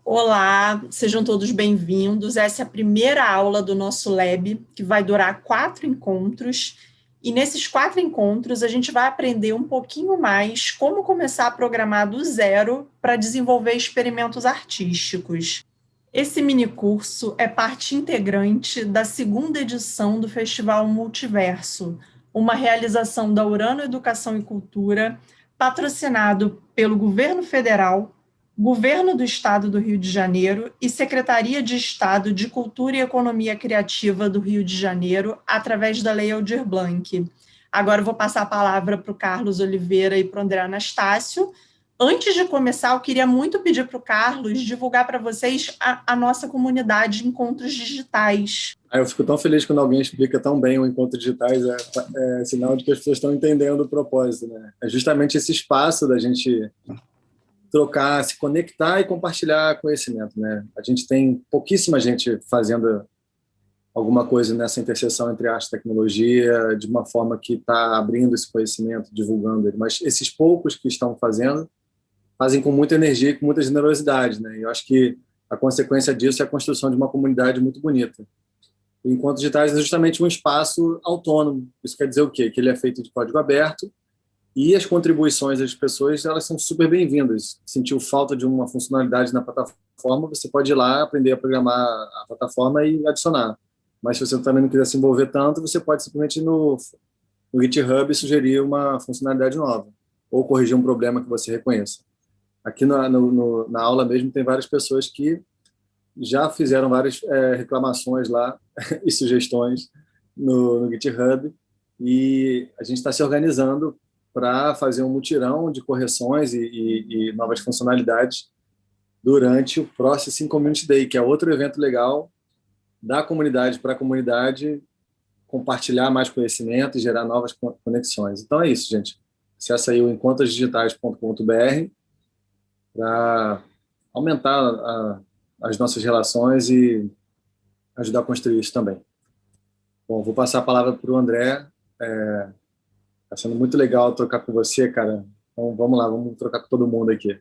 Olá, sejam todos bem-vindos. Essa é a primeira aula do nosso Lab, que vai durar 4 encontros. E nesses 4 encontros, a gente vai aprender um pouquinho mais como começar a programar do zero para desenvolver experimentos artísticos. Esse minicurso é parte integrante da segunda edição do Festival Multiverso, uma realização da Urano Educação e Cultura, patrocinado pelo Governo Federal, Governo do Estado do Rio de Janeiro e Secretaria de Estado de Cultura e Economia Criativa do Rio de Janeiro, através da Lei Aldir Blanc. Agora eu vou passar a palavra para o Carlos Oliveira e para o André Anastácio. Antes de começar, eu queria muito pedir para o Carlos divulgar para vocês a nossa comunidade de encontros digitais. Eu fico tão feliz quando alguém explica tão bem o encontro digitais, é sinal de que as pessoas estão entendendo o propósito, né? É justamente esse espaço da gente trocar, se conectar e compartilhar conhecimento, né? A gente tem pouquíssima gente fazendo alguma coisa nessa interseção entre arte e tecnologia, de uma forma que está abrindo esse conhecimento, divulgando ele. Mas esses poucos que estão fazendo, fazem com muita energia e com muita generosidade, né? E eu acho que a consequência disso é a construção de uma comunidade muito bonita. O Encontros Digitais é justamente um espaço autônomo. Isso quer dizer o quê? Que ele é feito de código aberto e as contribuições das pessoas, elas são super bem-vindas. Sentiu falta de uma funcionalidade na plataforma, você pode ir lá, aprender a programar a plataforma e adicionar. Mas se você também não quiser se envolver tanto, você pode simplesmente ir no GitHub sugerir uma funcionalidade nova ou corrigir um problema que você reconheça. Aqui na aula mesmo tem várias pessoas que já fizeram várias reclamações lá e sugestões no GitHub, e a gente está se organizando para fazer um mutirão de correções e novas funcionalidades durante o Processing Community Day, que é outro evento legal da comunidade para a comunidade compartilhar mais conhecimento e gerar novas conexões. Então é isso, gente. Acesse aí o encontrosdigitais.com.br para aumentar as nossas relações e ajudar a construir isso também. Bom, vou passar a palavra para o André. Está sendo muito legal trocar com você, cara. Então, vamos lá, vamos trocar com todo mundo aqui.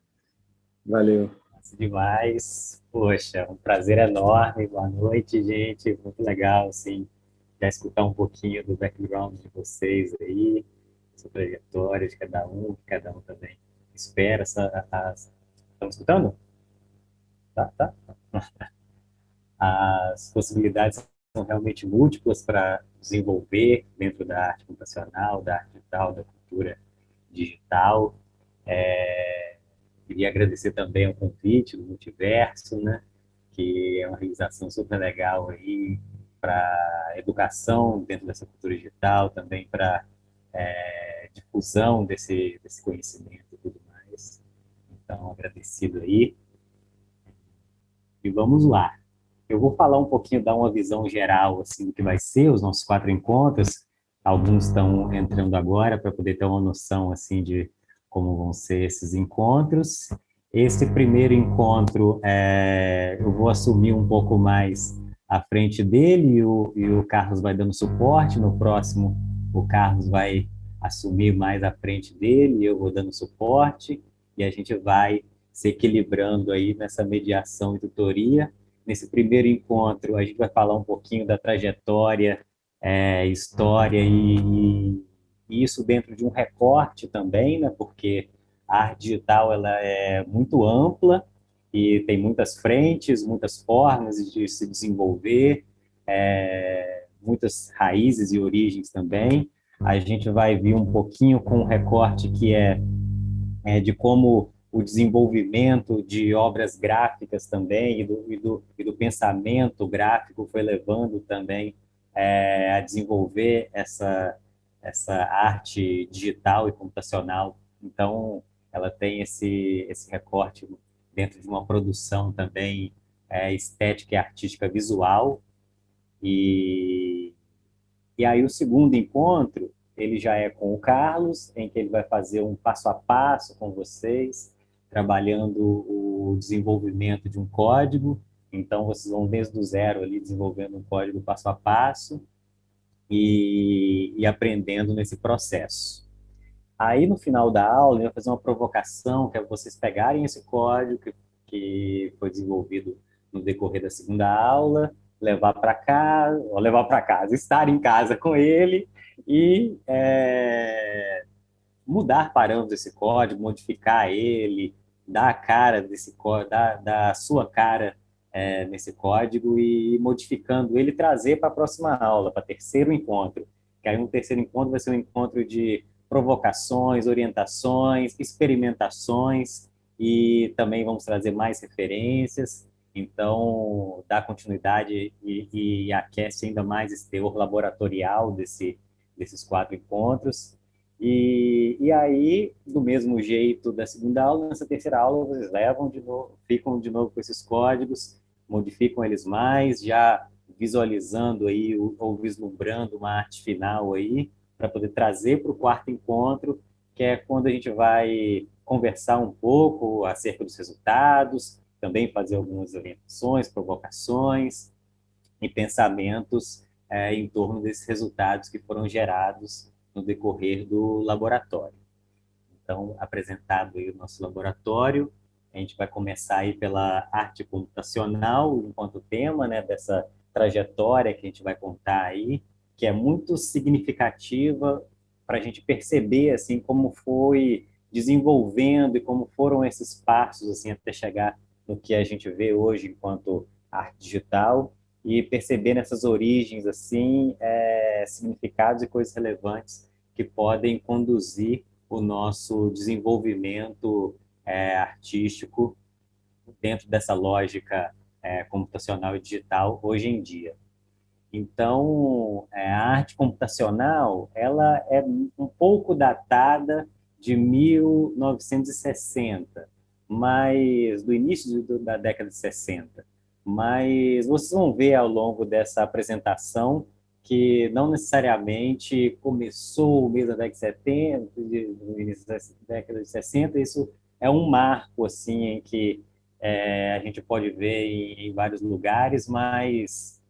Valeu. Nossa, demais. Poxa, um prazer enorme. Boa noite, gente. Muito legal, assim, já escutar um pouquinho do background de vocês aí, sua trajetória de cada um, que cada um também espera. Estão escutando? Tá. As possibilidades são realmente múltiplas para desenvolver dentro da arte computacional, da arte digital, da cultura digital. Queria agradecer também o convite do Multiverso, né, que é uma realização super legal aí para educação dentro dessa cultura digital, também para difusão desse conhecimento e tudo mais. Então, agradecido aí. E vamos lá. Eu vou falar um pouquinho, dar uma visão geral assim, do que vai ser os nossos 4 encontros. Alguns estão entrando agora para poder ter uma noção assim, de como vão ser esses encontros. Esse primeiro encontro, eu vou assumir um pouco mais à frente dele e o Carlos vai dando suporte. No próximo, o Carlos vai assumir mais à frente dele e eu vou dando suporte. E a gente vai se equilibrando aí nessa mediação e tutoria. Nesse primeiro encontro, a gente vai falar um pouquinho da trajetória, história e isso dentro de um recorte também, né? Porque a arte digital ela é muito ampla e tem muitas frentes, muitas formas de se desenvolver, muitas raízes e origens também. A gente vai vir um pouquinho com um recorte que é de como o desenvolvimento de obras gráficas também e do pensamento gráfico foi levando também a desenvolver essa arte digital e computacional. Então, ela tem esse recorte dentro de uma produção também estética e artística visual. E aí o segundo encontro, ele já é com o Carlos, em que ele vai fazer um passo a passo com vocês, trabalhando o desenvolvimento de um código. Então, vocês vão desde o zero ali desenvolvendo um código passo a passo. e aprendendo nesse processo. Aí, no final da aula, eu vou fazer uma provocação, que é vocês pegarem esse código que foi desenvolvido no decorrer da segunda aula, levar para casa, estar em casa com ele e mudar parâmetros desse código, modificar ele, dar a cara desse código, dar a sua cara nesse código e modificando ele, trazer para a próxima aula, para o terceiro encontro. Que aí um terceiro encontro vai ser um encontro de provocações, orientações, experimentações e também vamos trazer mais referências. Então, dá continuidade e aquece ainda mais esse teor laboratorial desses 4 encontros. E aí, do mesmo jeito da segunda aula, nessa terceira aula, vocês levam de novo, ficam de novo com esses códigos, modificam eles mais, já visualizando aí ou vislumbrando uma arte final aí, para poder trazer para o quarto encontro, que é quando a gente vai conversar um pouco acerca dos resultados, também fazer algumas orientações, provocações e pensamentos em torno desses resultados que foram gerados no decorrer do laboratório. Então, apresentado aí o nosso laboratório, a gente vai começar aí pela arte computacional, enquanto tema, né, dessa trajetória que a gente vai contar aí, que é muito significativa para a gente perceber assim como foi desenvolvendo e como foram esses passos assim até chegar no que a gente vê hoje enquanto arte digital e perceber nessas origens assim significados e coisas relevantes que podem conduzir o nosso desenvolvimento artístico dentro dessa lógica computacional e digital hoje em dia. Então, a arte computacional ela é um pouco datada de 1960, mas do início da década de 60. Mas vocês vão ver ao longo dessa apresentação que não necessariamente começou mesmo na década de 70, no início da década de 60, isso é um marco assim em que a gente pode ver em vários lugares, mas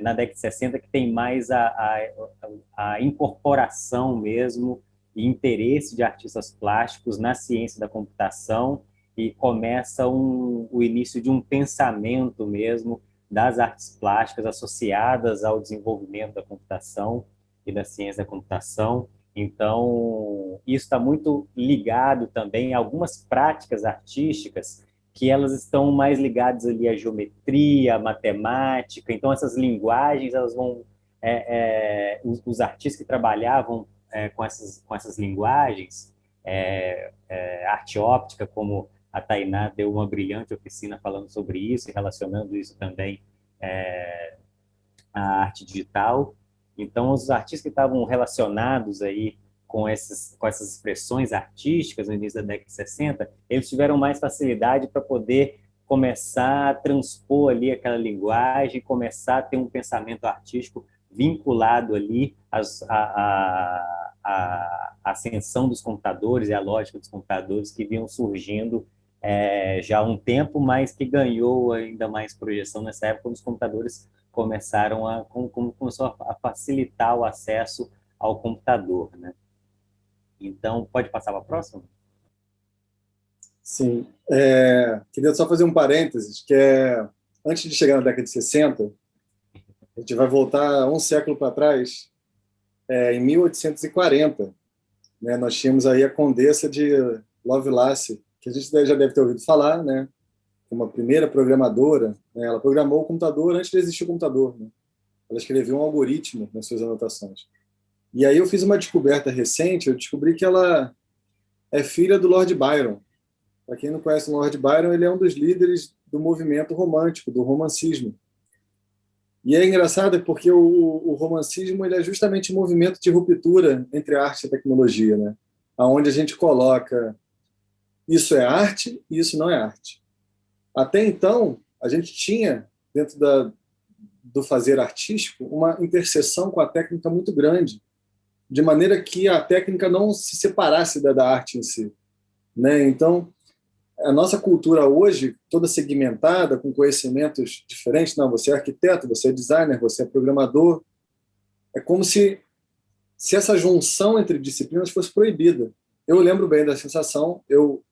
na década de 60 que tem mais a incorporação mesmo e interesse de artistas plásticos na ciência da computação e começa o início de um pensamento mesmo das artes plásticas associadas ao desenvolvimento da computação e da ciência da computação. Então, isso está muito ligado também a algumas práticas artísticas que elas estão mais ligadas ali à geometria, à matemática. Então, essas linguagens, elas vão... os artistas que trabalhavam com essas linguagens, arte óptica, como a Tainá deu uma brilhante oficina falando sobre isso e relacionando isso também à arte digital. Então, os artistas que estavam relacionados aí com essas expressões artísticas no início da década de 60, eles tiveram mais facilidade para poder começar a transpor ali aquela linguagem, começar a ter um pensamento artístico vinculado ali à ascensão dos computadores e à lógica dos computadores que vinham surgindo já há um tempo, mas que ganhou ainda mais projeção nessa época, quando os computadores começaram começou a facilitar o acesso ao computador, né? Então, pode passar para a próxima? Sim. Queria só fazer um parênteses, que antes de chegar na década de 60, a gente vai voltar um século para trás, em 1840, né, nós tínhamos aí a Condessa de Lovelace, que a gente já deve ter ouvido falar, né, uma primeira programadora, né, ela programou o computador antes de existir o computador, né, ela escreveu um algoritmo nas suas anotações. E aí eu fiz uma descoberta recente, eu descobri que ela é filha do Lord Byron. Para quem não conhece o Lord Byron, ele é um dos líderes do movimento romântico, do romancismo. E é engraçado porque o romancismo ele é justamente um movimento de ruptura entre a arte e a tecnologia, né? Onde a gente coloca isso é arte e isso não é arte. Até então, a gente tinha, dentro do fazer artístico, uma interseção com a técnica muito grande, de maneira que a técnica não se separasse da arte em si, né? Então, a nossa cultura hoje, toda segmentada, com conhecimentos diferentes, não, você é arquiteto, você é designer, você é programador, é como se essa junção entre disciplinas fosse proibida. Eu lembro bem da sensação, eu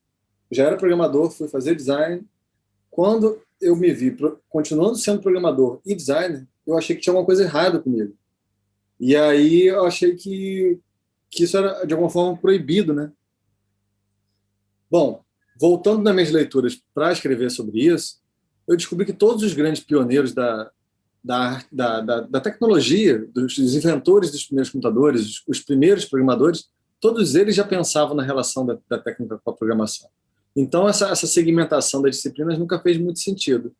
já era programador, fui fazer design. Quando eu me vi continuando sendo programador e designer, eu achei que tinha alguma coisa errada comigo. E aí eu achei que isso era, de alguma forma, proibido, né? Bom, voltando nas minhas leituras para escrever sobre isso, eu descobri que todos os grandes pioneiros da tecnologia, dos inventores dos primeiros computadores, os primeiros programadores, todos eles já pensavam na relação da técnica com a programação. Então, essa segmentação das disciplinas nunca fez muito sentido.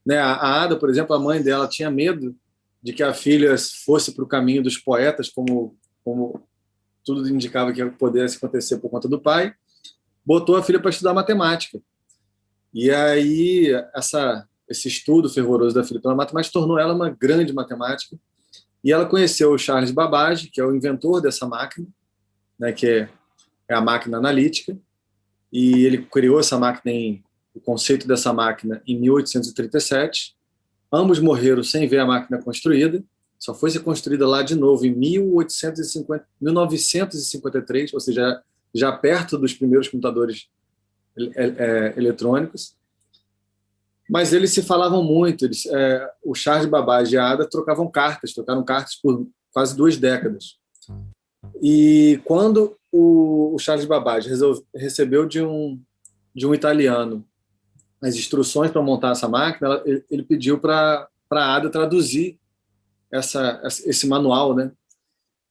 Né? A Ada, por exemplo, a mãe dela tinha medo de que a filha fosse para o caminho dos poetas, como tudo indicava que pudesse acontecer por conta do pai, botou a filha para estudar matemática. E aí, esse estudo fervoroso da filha pela matemática tornou ela uma grande matemática. E ela conheceu o Charles Babbage, que é o inventor dessa máquina, né, que é a máquina analítica. E ele criou essa máquina, o conceito dessa máquina, em 1837. Ambos morreram sem ver a máquina construída. Só foi ser construída lá de novo em 1953, ou seja, já perto dos primeiros computadores eletrônicos. Mas eles se falavam muito. O Charles Babbage e a Ada trocaram cartas por quase 2 décadas. E quando o Charles Babbage recebeu de um italiano as instruções para montar essa máquina, ele pediu para a Ada traduzir esse manual, né?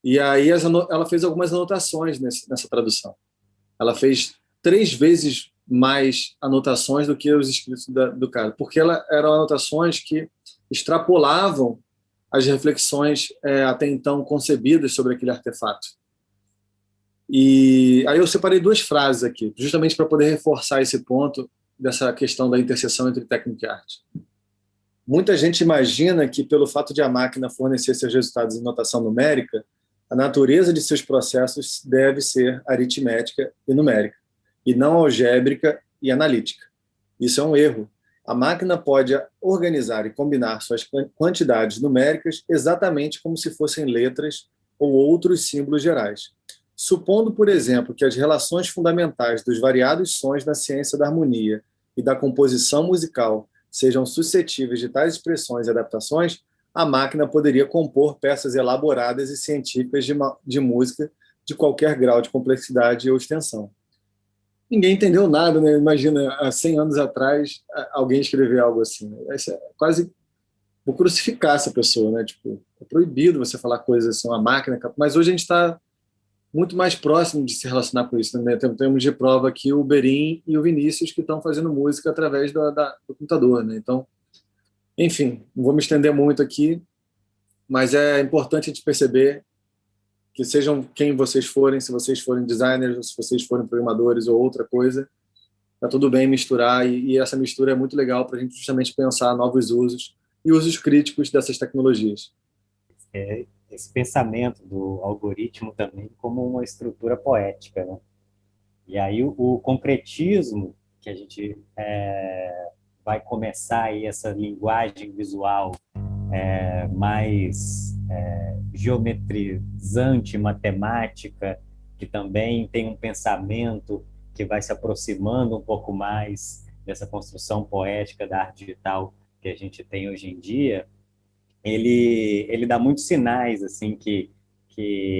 E aí ela fez algumas anotações nessa tradução. Ela fez 3 vezes mais anotações do que os escritos do cara, porque eram anotações que extrapolavam as reflexões até então concebidas sobre aquele artefato. E aí eu separei 2 frases aqui, justamente para poder reforçar esse ponto dessa questão da interseção entre técnica e arte. Muita gente imagina que, pelo fato de a máquina fornecer seus resultados em notação numérica, a natureza de seus processos deve ser aritmética e numérica, e não algébrica e analítica. Isso é um erro. A máquina pode organizar e combinar suas quantidades numéricas exatamente como se fossem letras ou outros símbolos gerais. Supondo, por exemplo, que as relações fundamentais dos variados sons na ciência da harmonia e da composição musical sejam suscetíveis de tais expressões e adaptações, a máquina poderia compor peças elaboradas e científicas de música de qualquer grau de complexidade ou extensão. Ninguém entendeu nada, né? Imagina, há 100 anos atrás, alguém escrever algo assim. Isso é quase... Vou crucificar essa pessoa, né? Tipo, é proibido você falar coisas assim, uma máquina... Mas hoje a gente está muito mais próximo de se relacionar com isso, né? Temos de prova aqui o Berim e o Vinícius, que estão fazendo música através do computador, né? Então, enfim, não vou me estender muito aqui, mas é importante a gente perceber que sejam quem vocês forem, se vocês forem designers, ou se vocês forem programadores ou outra coisa, tá tudo bem misturar, e essa mistura é muito legal para a gente justamente pensar novos usos e usos críticos dessas tecnologias. Esse pensamento do algoritmo também como uma estrutura poética, né? E aí o concretismo que a gente vai começar aí essa linguagem visual mais geometrizante, matemática, que também tem um pensamento que vai se aproximando um pouco mais dessa construção poética da arte digital que a gente tem hoje em dia, ele dá muitos sinais assim que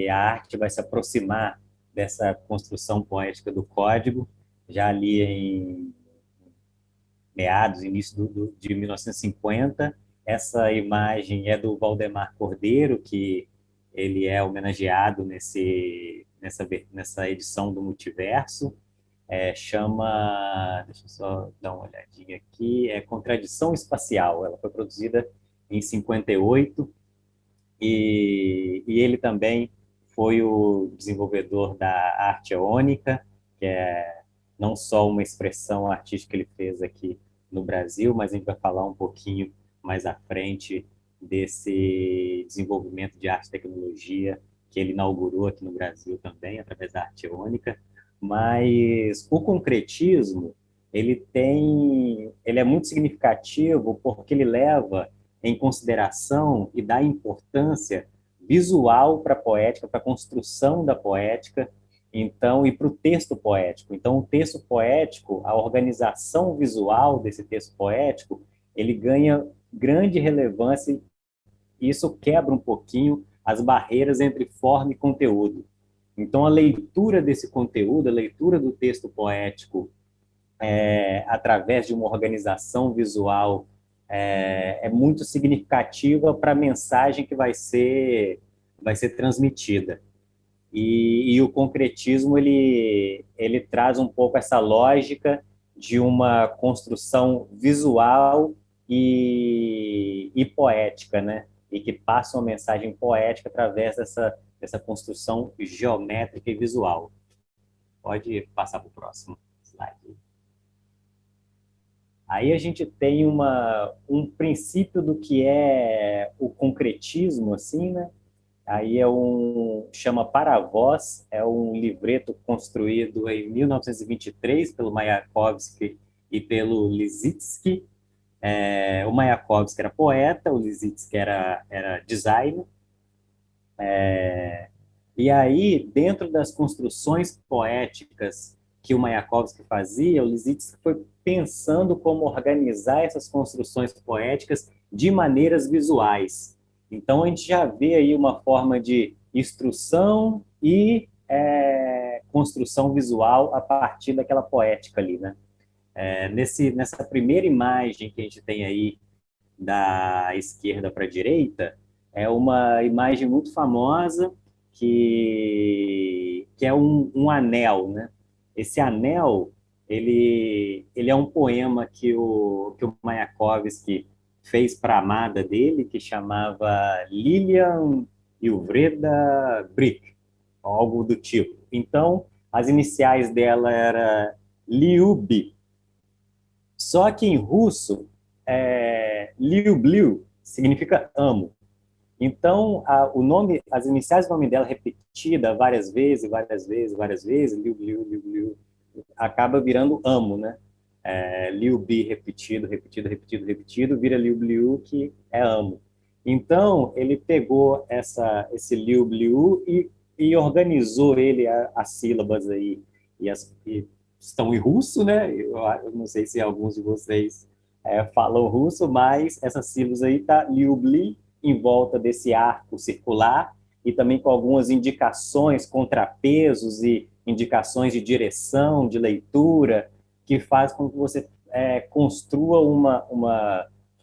a arte vai se aproximar dessa construção poética do código, já ali em meados, início de 1950. Essa imagem é do Valdemar Cordeiro, que ele é homenageado nessa edição do Multiverso. Chama, deixa eu só dar uma olhadinha aqui, Contradição Espacial. Ela foi produzida em 58 e ele também foi o desenvolvedor da arte eônica, que é não só uma expressão artística que ele fez aqui no Brasil, mas a gente vai falar um pouquinho mais à frente desse desenvolvimento de arte e tecnologia que ele inaugurou aqui no Brasil também, através da arte eônica. Mas o concretismo, ele é muito significativo porque ele leva em consideração e dá importância visual para a poética, para a construção da poética, então, e para o texto poético. Então, o texto poético, a organização visual desse texto poético, ele ganha grande relevância e isso quebra um pouquinho as barreiras entre forma e conteúdo. Então, a leitura desse conteúdo, a leitura do texto poético, através de uma organização visual, é muito significativa para a mensagem que vai ser transmitida. E o concretismo, ele traz um pouco essa lógica de uma construção visual e poética, né? E que passa uma mensagem poética através dessa construção geométrica e visual. Pode passar para o próximo slide. Aí a gente tem um princípio do que é o concretismo, assim, né? Aí chama Para a Voz, é um livreto construído em 1923 pelo Mayakovsky e pelo Lissitzky. O Mayakovsky era poeta, o Lissitzky era designer. E aí, dentro das construções poéticas que o Mayakovsky fazia, o Lissitzky foi pensando como organizar essas construções poéticas de maneiras visuais. Então, a gente já vê aí uma forma de instrução e construção visual a partir daquela poética ali, né? Nessa primeira imagem que a gente tem aí da esquerda para a direita, é uma imagem muito famosa que é um anel, né? Esse anel, ele é um poema que o Mayakovsky fez para a amada dele, que chamava Lilian Ilvreda Brick, algo do tipo. Então, as iniciais dela era Liubi. Só que em russo, Liubliu significa amo. Então, as iniciais do nome dela repetida várias vezes, Liubliu, Liubliu, acaba virando amo, né? Liubi repetido, vira Liubliu, que é amo. Então, ele pegou esse Liubliu e organizou ele, as sílabas aí, e estão em russo, né? Eu não sei se alguns de vocês falam russo, mas essas sílabas aí tá Liubli em volta desse arco circular e também com algumas indicações, contrapesos e indicações de direção, de leitura, que faz com que você construa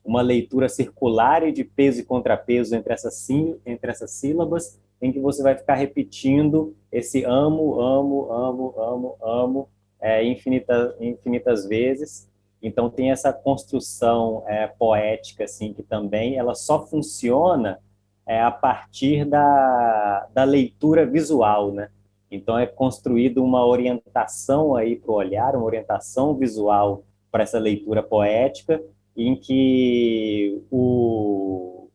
uma leitura circular e de peso e contrapeso entre essas sílabas, em que você vai ficar repetindo esse amo, amo, amo, amo, amo, infinitas vezes. Então tem essa construção poética, assim, que também ela só funciona a partir da leitura visual, né? Então é construída uma orientação aí para o olhar, uma orientação visual para essa leitura poética, em que o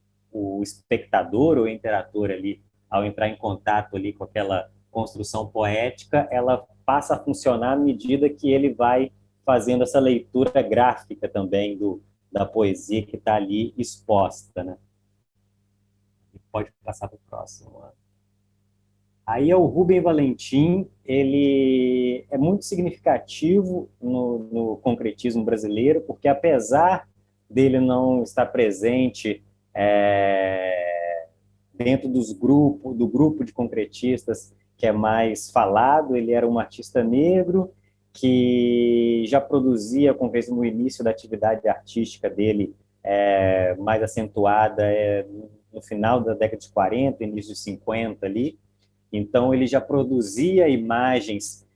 espectador ou o interator ali, ao entrar em contato ali com aquela construção poética, ela passa a funcionar à medida que ele vai fazendo essa leitura gráfica também da poesia que está ali exposta, né? Pode passar para o próximo. Aí é o Rubem Valentim, ele é muito significativo no concretismo brasileiro, porque apesar dele não estar presente dentro do grupo de concretistas que é mais falado, ele era um artista negro que já produzia concretismo no início da atividade artística dele, mais acentuada no final da década de 40, início de 50 ali. Então, ele já produzia imagens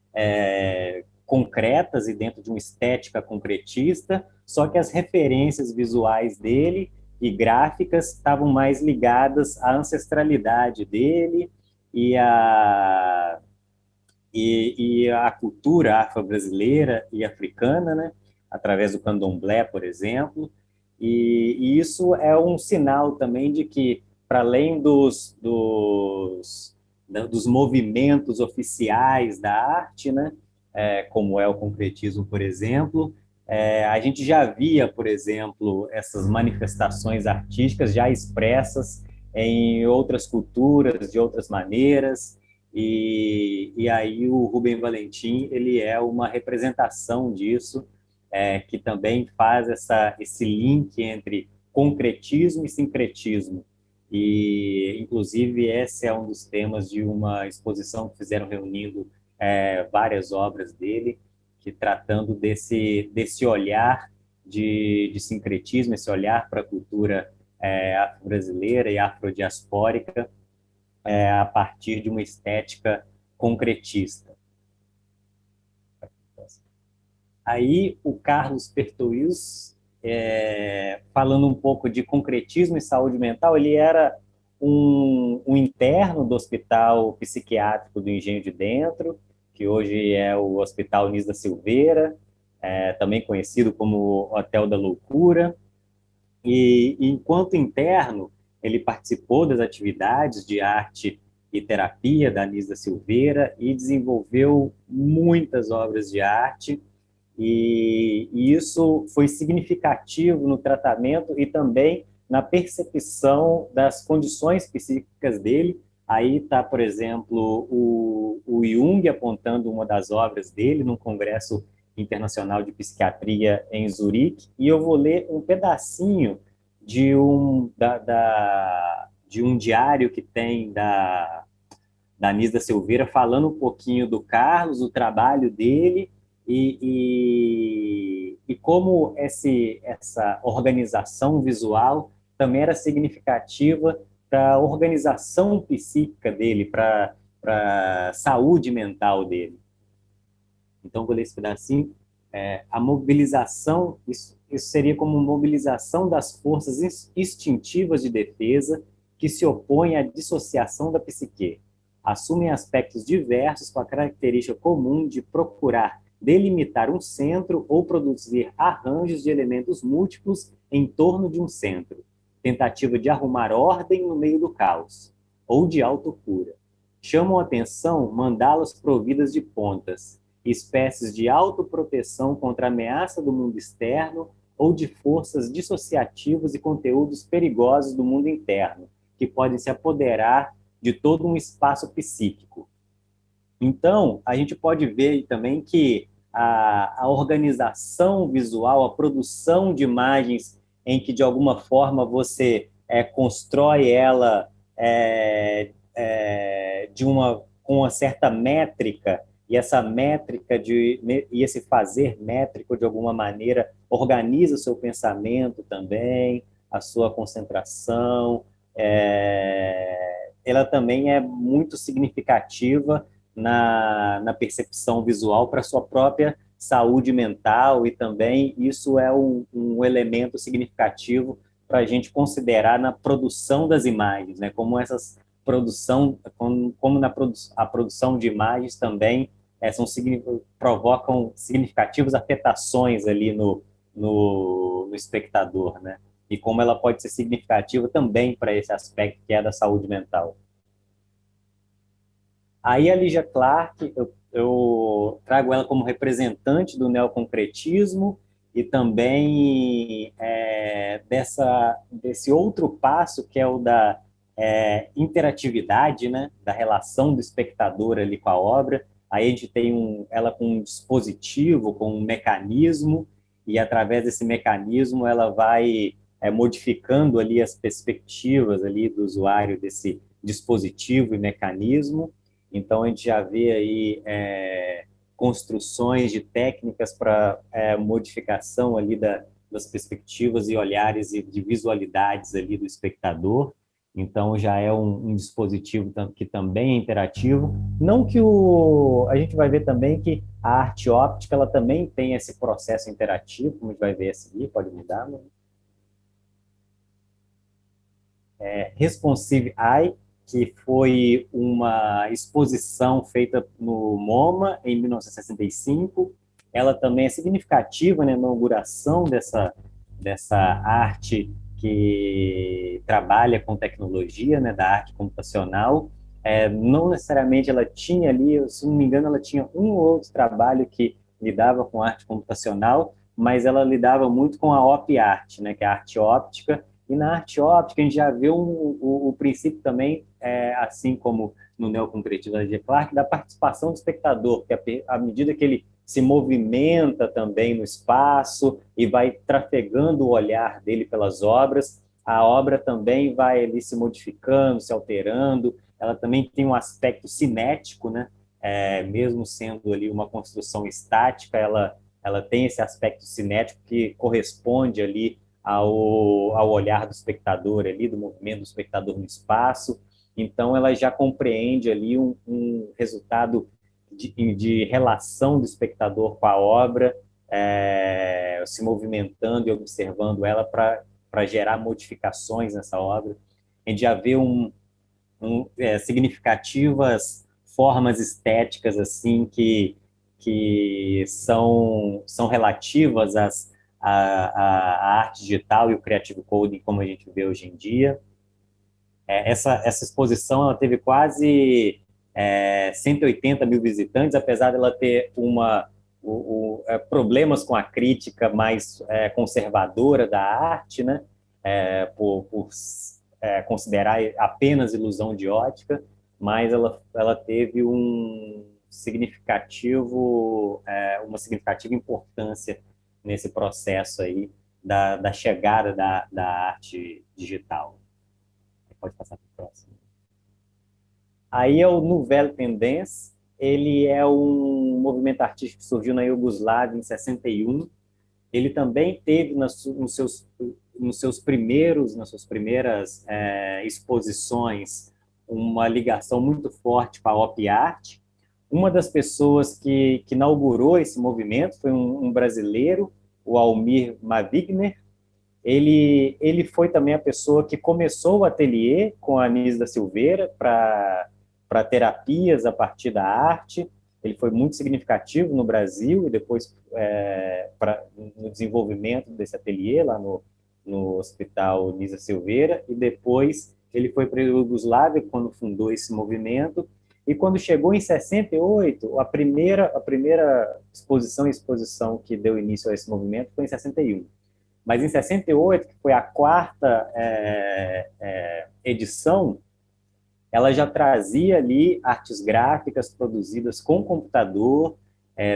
concretas e dentro de uma estética concretista, só que as referências visuais dele e gráficas estavam mais ligadas à ancestralidade dele e à cultura afro-brasileira e africana, né? Através do candomblé, por exemplo. E isso é um sinal também de que, para além dos movimentos oficiais da arte, né? Como é o concretismo, por exemplo, a gente já via, por exemplo, essas manifestações artísticas já expressas em outras culturas, de outras maneiras, e aí o Rubem Valentim ele é uma representação disso, que também faz esse link entre concretismo e sincretismo. E, inclusive, esse é um dos temas de uma exposição que fizeram reunindo várias obras dele, que tratando desse olhar de sincretismo, esse olhar para a cultura afro-brasileira e afrodiaspórica a partir de uma estética concretista. Aí o Carlos Pertois, falando um pouco de concretismo e saúde mental, ele era um interno do Hospital Psiquiátrico do Engenho de Dentro, que hoje é o Hospital Nis da Silveira, também conhecido como Hotel da Loucura. E enquanto interno, ele participou das atividades de arte e terapia da Nis da Silveira e desenvolveu muitas obras de arte, e isso foi significativo no tratamento e também na percepção das condições psíquicas dele. Aí está, por exemplo, o Jung apontando uma das obras dele num congresso internacional de psiquiatria em Zurique, e eu vou ler um pedacinho de um diário que tem da Anis da Silveira, falando um pouquinho do Carlos, o trabalho dele, e como essa organização visual também era significativa para a organização psíquica dele, para a saúde mental dele. Então, vou ler esse pedacinho. A mobilização, isso seria como mobilização das forças instintivas de defesa que se opõem à dissociação da psique. Assumem aspectos diversos com a característica comum de procurar delimitar um centro ou produzir arranjos de elementos múltiplos em torno de um centro. Tentativa de arrumar ordem no meio do caos, ou de autocura. Chamam a atenção mandalas providas de pontas, espécies de autoproteção contra a ameaça do mundo externo ou de forças dissociativas e conteúdos perigosos do mundo interno, que podem se apoderar de todo um espaço psíquico. Então, a gente pode ver também que a organização visual, a produção de imagens em que, de alguma forma, você constrói ela com uma certa métrica, e essa métrica e esse fazer métrico, de alguma maneira, organiza o seu pensamento também, a sua concentração. Ela também é muito significativa na percepção visual para a sua própria saúde mental, e também isso é um elemento significativo para a gente considerar na produção das imagens, né? Como a produção de imagens também provocam significativas afetações ali no espectador, né? E como ela pode ser significativa também para esse aspecto que é da saúde mental. Aí a Lygia Clark, eu trago ela como representante do neoconcretismo e também desse outro passo que é o da interatividade, né, da relação do espectador ali com a obra. Aí a gente tem ela com um dispositivo, com um mecanismo, e através desse mecanismo ela vai modificando ali as perspectivas ali do usuário desse dispositivo e mecanismo. Então, a gente já vê aí construções de técnicas para modificação ali das perspectivas e olhares e de visualidades ali do espectador. Então, já é um dispositivo que também é interativo. Não que a gente vai ver também que a arte óptica ela também tem esse processo interativo, como a gente vai ver a seguir, pode mudar, né? Responsive Eye, que foi uma exposição feita no MoMA em 1965. Ela também é significativa, né, na inauguração dessa arte que trabalha com tecnologia, né, da arte computacional. Não necessariamente ela tinha ali, se não me engano, ela tinha um ou outro trabalho que lidava com arte computacional, mas ela lidava muito com a op art, né, que é a arte óptica, E na arte óptica, a gente já vê o princípio também, assim como no neoconcretismo da G. Clarke, da participação do espectador, que à medida que ele se movimenta também no espaço e vai trafegando o olhar dele pelas obras, a obra também vai ali se modificando, se alterando, ela também tem um aspecto cinético, né? Mesmo sendo ali uma construção estática, ela tem esse aspecto cinético que corresponde ali ao olhar do espectador ali, do movimento do espectador no espaço. Então, ela já compreende ali um resultado de relação do espectador com a obra, se movimentando e observando ela para gerar modificações nessa obra. A gente já vê significativas formas estéticas assim que são relativas à arte digital e o Creative Coding como a gente vê hoje em dia. Essa exposição ela teve quase 180 mil visitantes, apesar dela ter problemas com a crítica mais conservadora da arte, né? Por considerar apenas ilusão de ótica, mas ela teve uma significativa importância nesse processo aí da chegada da arte digital. Pode passar para o próximo. Aí é o Nouvelle Tendance, ele é um movimento artístico que surgiu na Iugoslávia em 61. Ele também teve nas suas primeiras exposições uma ligação muito forte com a Op Art. Uma das pessoas que inaugurou esse movimento foi um brasileiro, o Almir Mavigner. Ele foi também a pessoa que começou o ateliê com a Anísio da Silveira para terapias a partir da arte. Ele foi muito significativo no Brasil e depois no desenvolvimento desse ateliê lá no Hospital Anísio da Silveira, e depois ele foi para a Iugoslávia quando fundou esse movimento, e quando chegou em 68, a primeira exposição que deu início a esse movimento foi em 61. Mas em 68, que foi a quarta edição, ela já trazia ali artes gráficas produzidas com computador,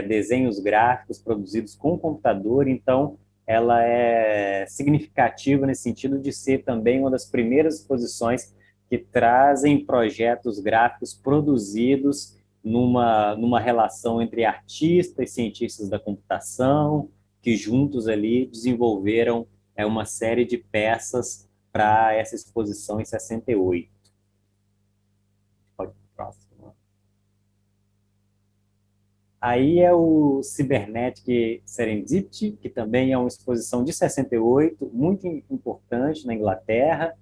desenhos gráficos produzidos com computador. Então, ela é significativa nesse sentido de ser também uma das primeiras exposições que trazem projetos gráficos produzidos numa relação entre artistas e cientistas da computação, que juntos ali desenvolveram uma série de peças para essa exposição em 68. Pode ir para o próximo. Aí é o Cybernetic Serendipity, que também é uma exposição de 68, muito importante na Inglaterra.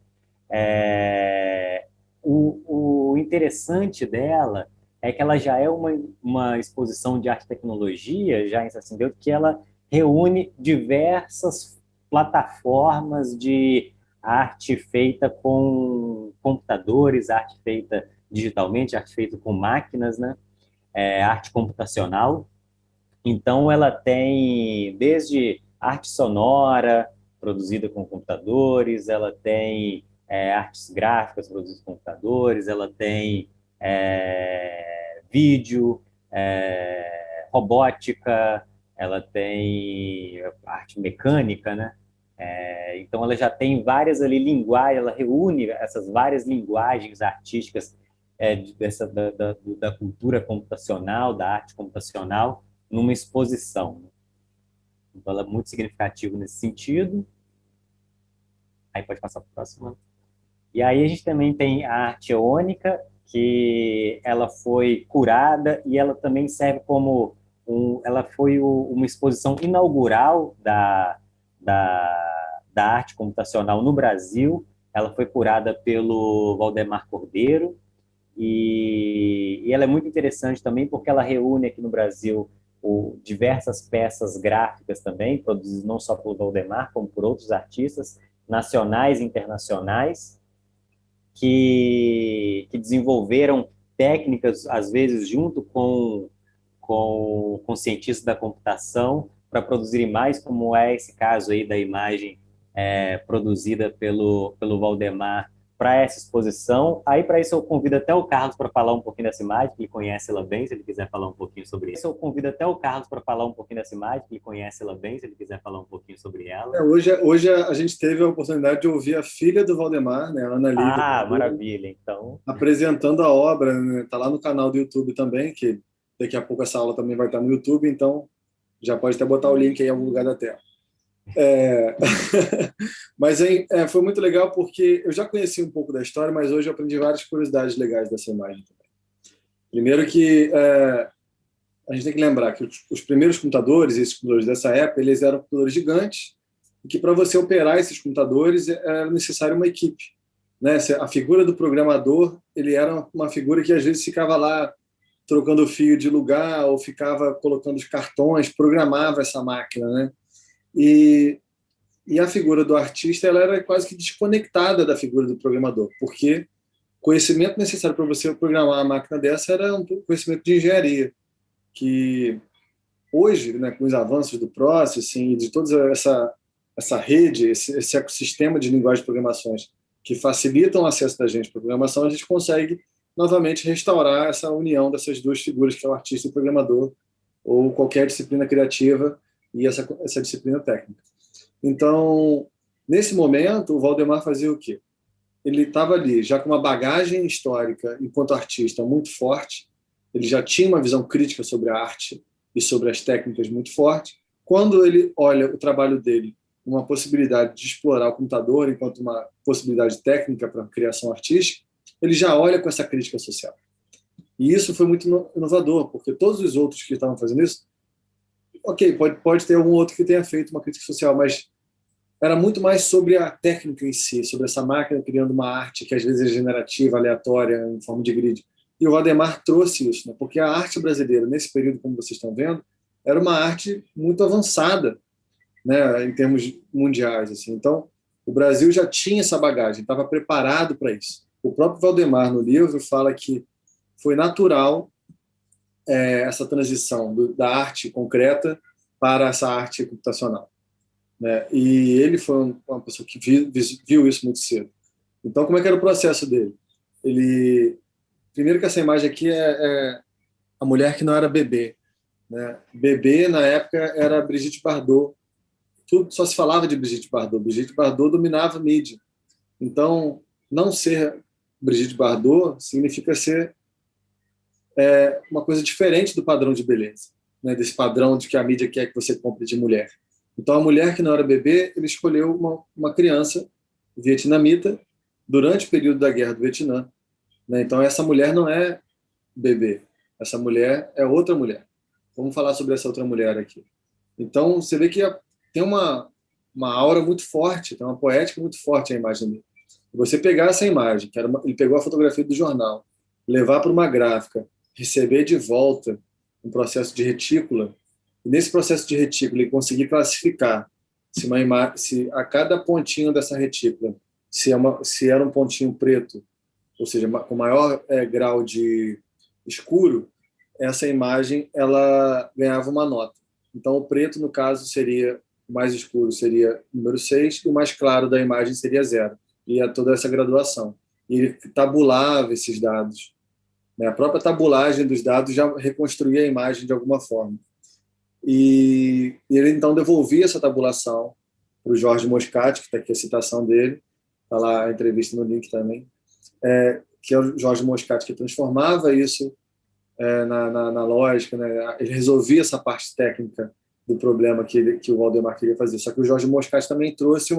O interessante dela é que ela já é uma exposição de arte e tecnologia, já em 68, que ela reúne diversas plataformas de arte feita com computadores, arte feita digitalmente, arte feita com máquinas, né? Arte computacional. Então, ela tem desde arte sonora, produzida com computadores, ela tem artes gráficas produzidas com computadores, ela tem vídeo, robótica, ela tem arte mecânica, né? Então, ela já tem várias ali linguagens, ela reúne essas várias linguagens artísticas da cultura computacional, da arte computacional, numa exposição. Então, ela é muito significativa nesse sentido. Aí pode passar para o próximo. E aí a gente também tem a arte eônica, que ela foi curada e ela também serve como ela foi uma exposição inaugural da arte computacional no Brasil. Ela foi curada pelo Valdemar Cordeiro e ela é muito interessante também porque ela reúne aqui no Brasil diversas peças gráficas também, produzidas não só pelo Valdemar, como por outros artistas nacionais e internacionais, que desenvolveram técnicas, às vezes, junto com cientistas da computação, para produzir imagens, como é esse caso aí da imagem produzida pelo Valdemar para essa exposição. Aí, para isso, eu convido até o Carlos para falar um pouquinho dessa imagem, que ele conhece ela bem, se ele quiser falar um pouquinho sobre isso. Eu convido até o Carlos para falar um pouquinho dessa imagem, que ele conhece ela bem, se ele quiser falar um pouquinho sobre ela. Hoje a gente teve a oportunidade de ouvir a filha do Valdemar, né, a Ana Lívia, maravilha, então. apresentando a obra, né? Tá lá no canal do YouTube também, que daqui a pouco essa aula também vai estar no YouTube, então já pode até botar o link aí em algum lugar da tela. Mas foi muito legal porque eu já conheci um pouco da história, mas hoje eu aprendi várias curiosidades legais dessa imagem também. Primeiro que a gente tem que lembrar que os primeiros computadores, esses computadores dessa época, eles eram computadores gigantes e que para você operar esses computadores era necessário uma equipe, né? A figura do programador, ele era uma figura que às vezes ficava lá trocando o fio de lugar ou ficava colocando os cartões, programava essa máquina, né? E a figura do artista, ela era quase que desconectada da figura do programador, porque o conhecimento necessário para você programar uma máquina dessa era um conhecimento de engenharia, que hoje, né, com os avanços do processing e de toda essa rede, esse ecossistema de linguagem de programações que facilitam o acesso da gente para a programação, a gente consegue novamente restaurar essa união dessas duas figuras, que é o artista e o programador, ou qualquer disciplina criativa e essa disciplina técnica. Então, nesse momento, o Valdemar fazia o quê? Ele estava ali já com uma bagagem histórica enquanto artista muito forte, ele já tinha uma visão crítica sobre a arte e sobre as técnicas muito forte. Quando ele olha o trabalho dele, uma possibilidade de explorar o computador enquanto uma possibilidade técnica para a criação artística, ele já olha com essa crítica social. E isso foi muito inovador, porque todos os outros que estavam fazendo isso, ok, pode ter algum outro que tenha feito uma crítica social, mas era muito mais sobre a técnica em si, sobre essa máquina criando uma arte que às vezes é generativa, aleatória, em forma de grid. E o Valdemar trouxe isso, né? Porque a arte brasileira, nesse período, como vocês estão vendo, era uma arte muito avançada, né, em termos mundiais. Assim. Então, o Brasil já tinha essa bagagem, estava preparado para isso. O próprio Valdemar, no livro, fala que foi natural essa transição da arte concreta para essa arte computacional. Né? E ele foi uma pessoa que viu isso muito cedo. Então, como é que era o processo dele? Primeiro que essa imagem aqui é a mulher que não era bebê. Né? Bebê, na época, era Brigitte Bardot. Tudo só se falava de Brigitte Bardot. Brigitte Bardot dominava a mídia. Então, não ser Brigitte Bardot significa ser uma coisa diferente do padrão de beleza, né? Desse padrão de que a mídia quer que você compre de mulher. Então, a mulher que não era bebê, ele escolheu uma criança vietnamita durante o período da Guerra do Vietnã. Né? Então, essa mulher não é bebê. Essa mulher é outra mulher. Vamos falar sobre essa outra mulher aqui. Então, você vê que tem uma aura muito forte, tem uma poética muito forte a imagem dele. Você pegar essa imagem, ele pegou a fotografia do jornal, levar para uma gráfica, receber de volta um processo de retícula, e nesse processo de retícula ele conseguir classificar se a cada pontinho dessa retícula, se era um pontinho preto, ou seja, com maior grau de escuro, essa imagem ela ganhava uma nota. Então, o preto, no caso, o mais escuro seria número 6, e o mais claro da imagem seria 0. E toda essa graduação. E ele tabulava esses dados. A própria tabulagem dos dados já reconstruía a imagem de alguma forma. E ele, então, devolvia essa tabulação para o Jorge Moscati, que está aqui a citação dele, está lá a entrevista no link também, que é o Jorge Moscati que transformava isso na lógica, né? Ele resolvia essa parte técnica do problema que o Valdemar queria fazer. Só que o Jorge Moscati também trouxe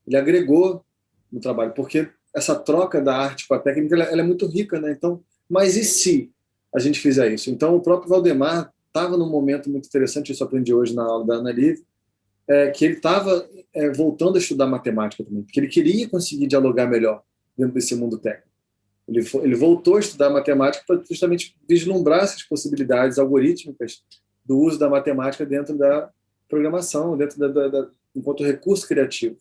ele agregou no trabalho, porque essa troca da arte com a técnica ela é muito rica, né? Então, mas e se a gente fizer isso? Então, o próprio Valdemar estava num momento muito interessante, isso eu aprendi hoje na aula da Ana Lívia, que ele estava voltando a estudar matemática também, porque ele queria conseguir dialogar melhor dentro desse mundo técnico. Ele voltou a estudar matemática para justamente vislumbrar essas possibilidades algorítmicas do uso da matemática dentro da programação, enquanto recurso criativo.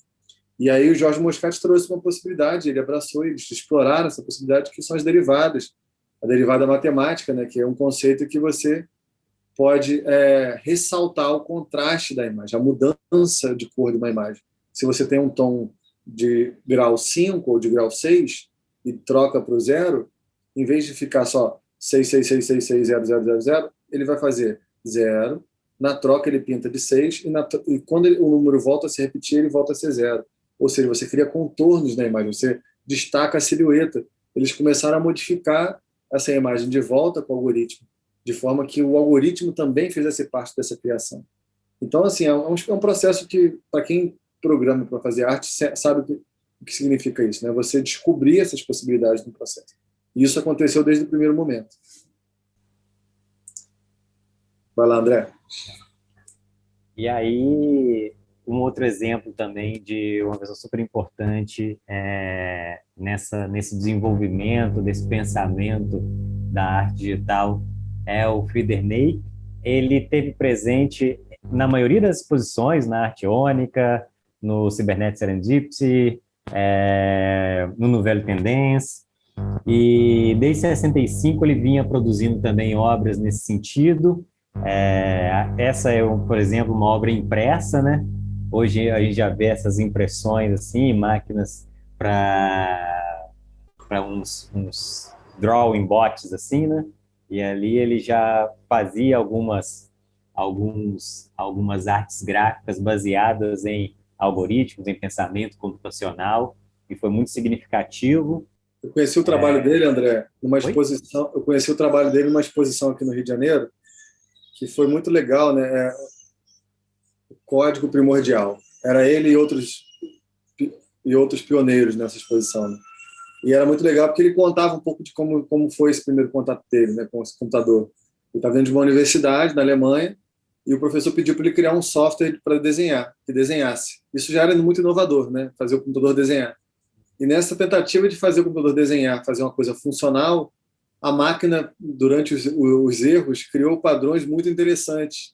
E aí o Jorge Moscati trouxe uma possibilidade, ele abraçou e eles exploraram essa possibilidade, que são as derivadas. A derivada matemática, né, que é um conceito que você pode ressaltar o contraste da imagem, a mudança de cor de uma imagem. se você tem um tom de grau 5 ou de grau 6 e troca para o 0, em vez de ficar só 666660000, ele vai fazer 0, na troca ele pinta de 6, e quando o número volta a se repetir, ele volta a ser 0. Ou seja, você cria contornos na imagem, você destaca a silhueta. Eles começaram a modificar essa imagem de volta com o algoritmo, de forma que o algoritmo também fizesse parte dessa criação. Então, assim, é um processo que, para quem programa para fazer arte, sabe o que significa isso, né? Você descobrir essas possibilidades no processo. E isso aconteceu desde o primeiro momento. Vai lá, André. E aí, um outro exemplo também de uma pessoa super importante nesse desenvolvimento, desse pensamento da arte digital é o Frieder Ney. Ele teve presente na maioria das exposições, na Arte Ônica, no Cybernet Serendipity, no Nouvelle Tendance, e desde 65 ele vinha produzindo também obras nesse sentido. Essa é, por exemplo, uma obra impressa, né? Hoje a gente já vê essas impressões assim, máquinas para uns drawing bots assim, né? E ali ele já fazia algumas artes gráficas baseadas em algoritmos, em pensamento computacional, e foi muito significativo. Eu conheci o trabalho dele, André, numa Oi? exposição. Eu conheci o trabalho dele numa exposição aqui no Rio de Janeiro, que foi muito legal, né? O Código Primordial. Era ele e outros pioneiros nessa exposição, né? E era muito legal porque ele contava um pouco de como foi esse primeiro contato dele, né, com esse computador. Ele estava dentro de uma universidade na Alemanha e o professor pediu para ele criar um software para desenhar, que desenhasse. Isso já era muito inovador, né? Fazer o computador desenhar. E nessa tentativa de fazer o computador desenhar, fazer uma coisa funcional, a máquina, durante os erros, criou padrões muito interessantes.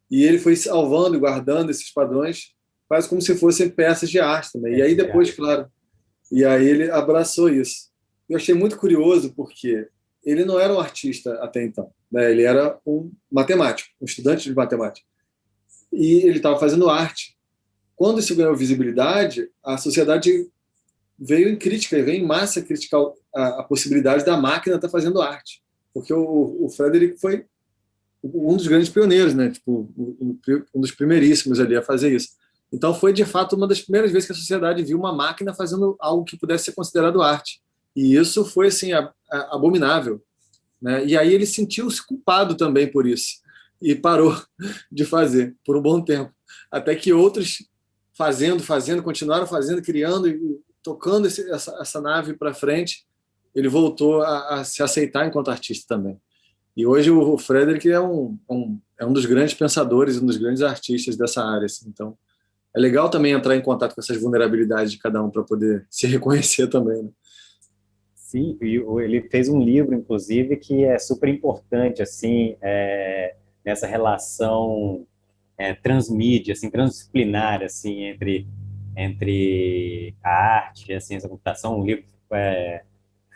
E ele foi salvando e guardando esses padrões, quase como se fossem peças de arte também. E aí depois, claro, e aí ele abraçou isso. Eu achei muito curioso porque ele não era um artista até então, né? Ele era um matemático, um estudante de matemática. E ele estava fazendo arte. Quando isso ganhou visibilidade, a sociedade veio em crítica, veio em massa criticar a possibilidade da máquina estar fazendo arte. Porque o Frederick foi um dos grandes pioneiros, né? Tipo, um dos primeiríssimos ali a fazer isso. Então foi, de fato, uma das primeiras vezes que a sociedade viu uma máquina fazendo algo que pudesse ser considerado arte. E isso foi, assim, abominável, né? E aí ele sentiu-se culpado também por isso. E parou de fazer por um bom tempo. Até que outros continuaram fazendo, criando e tocando essa nave para frente, ele voltou a se aceitar enquanto artista também. E hoje o Frederick é um dos grandes pensadores, um dos grandes artistas dessa área. Assim. Então, é legal também entrar em contato com essas vulnerabilidades de cada um para poder se reconhecer também. Né? Sim, e ele fez um livro, inclusive, que é super importante, assim, nessa relação transmídia, assim, transdisciplinar, assim, entre a arte e a ciência da computação. O livro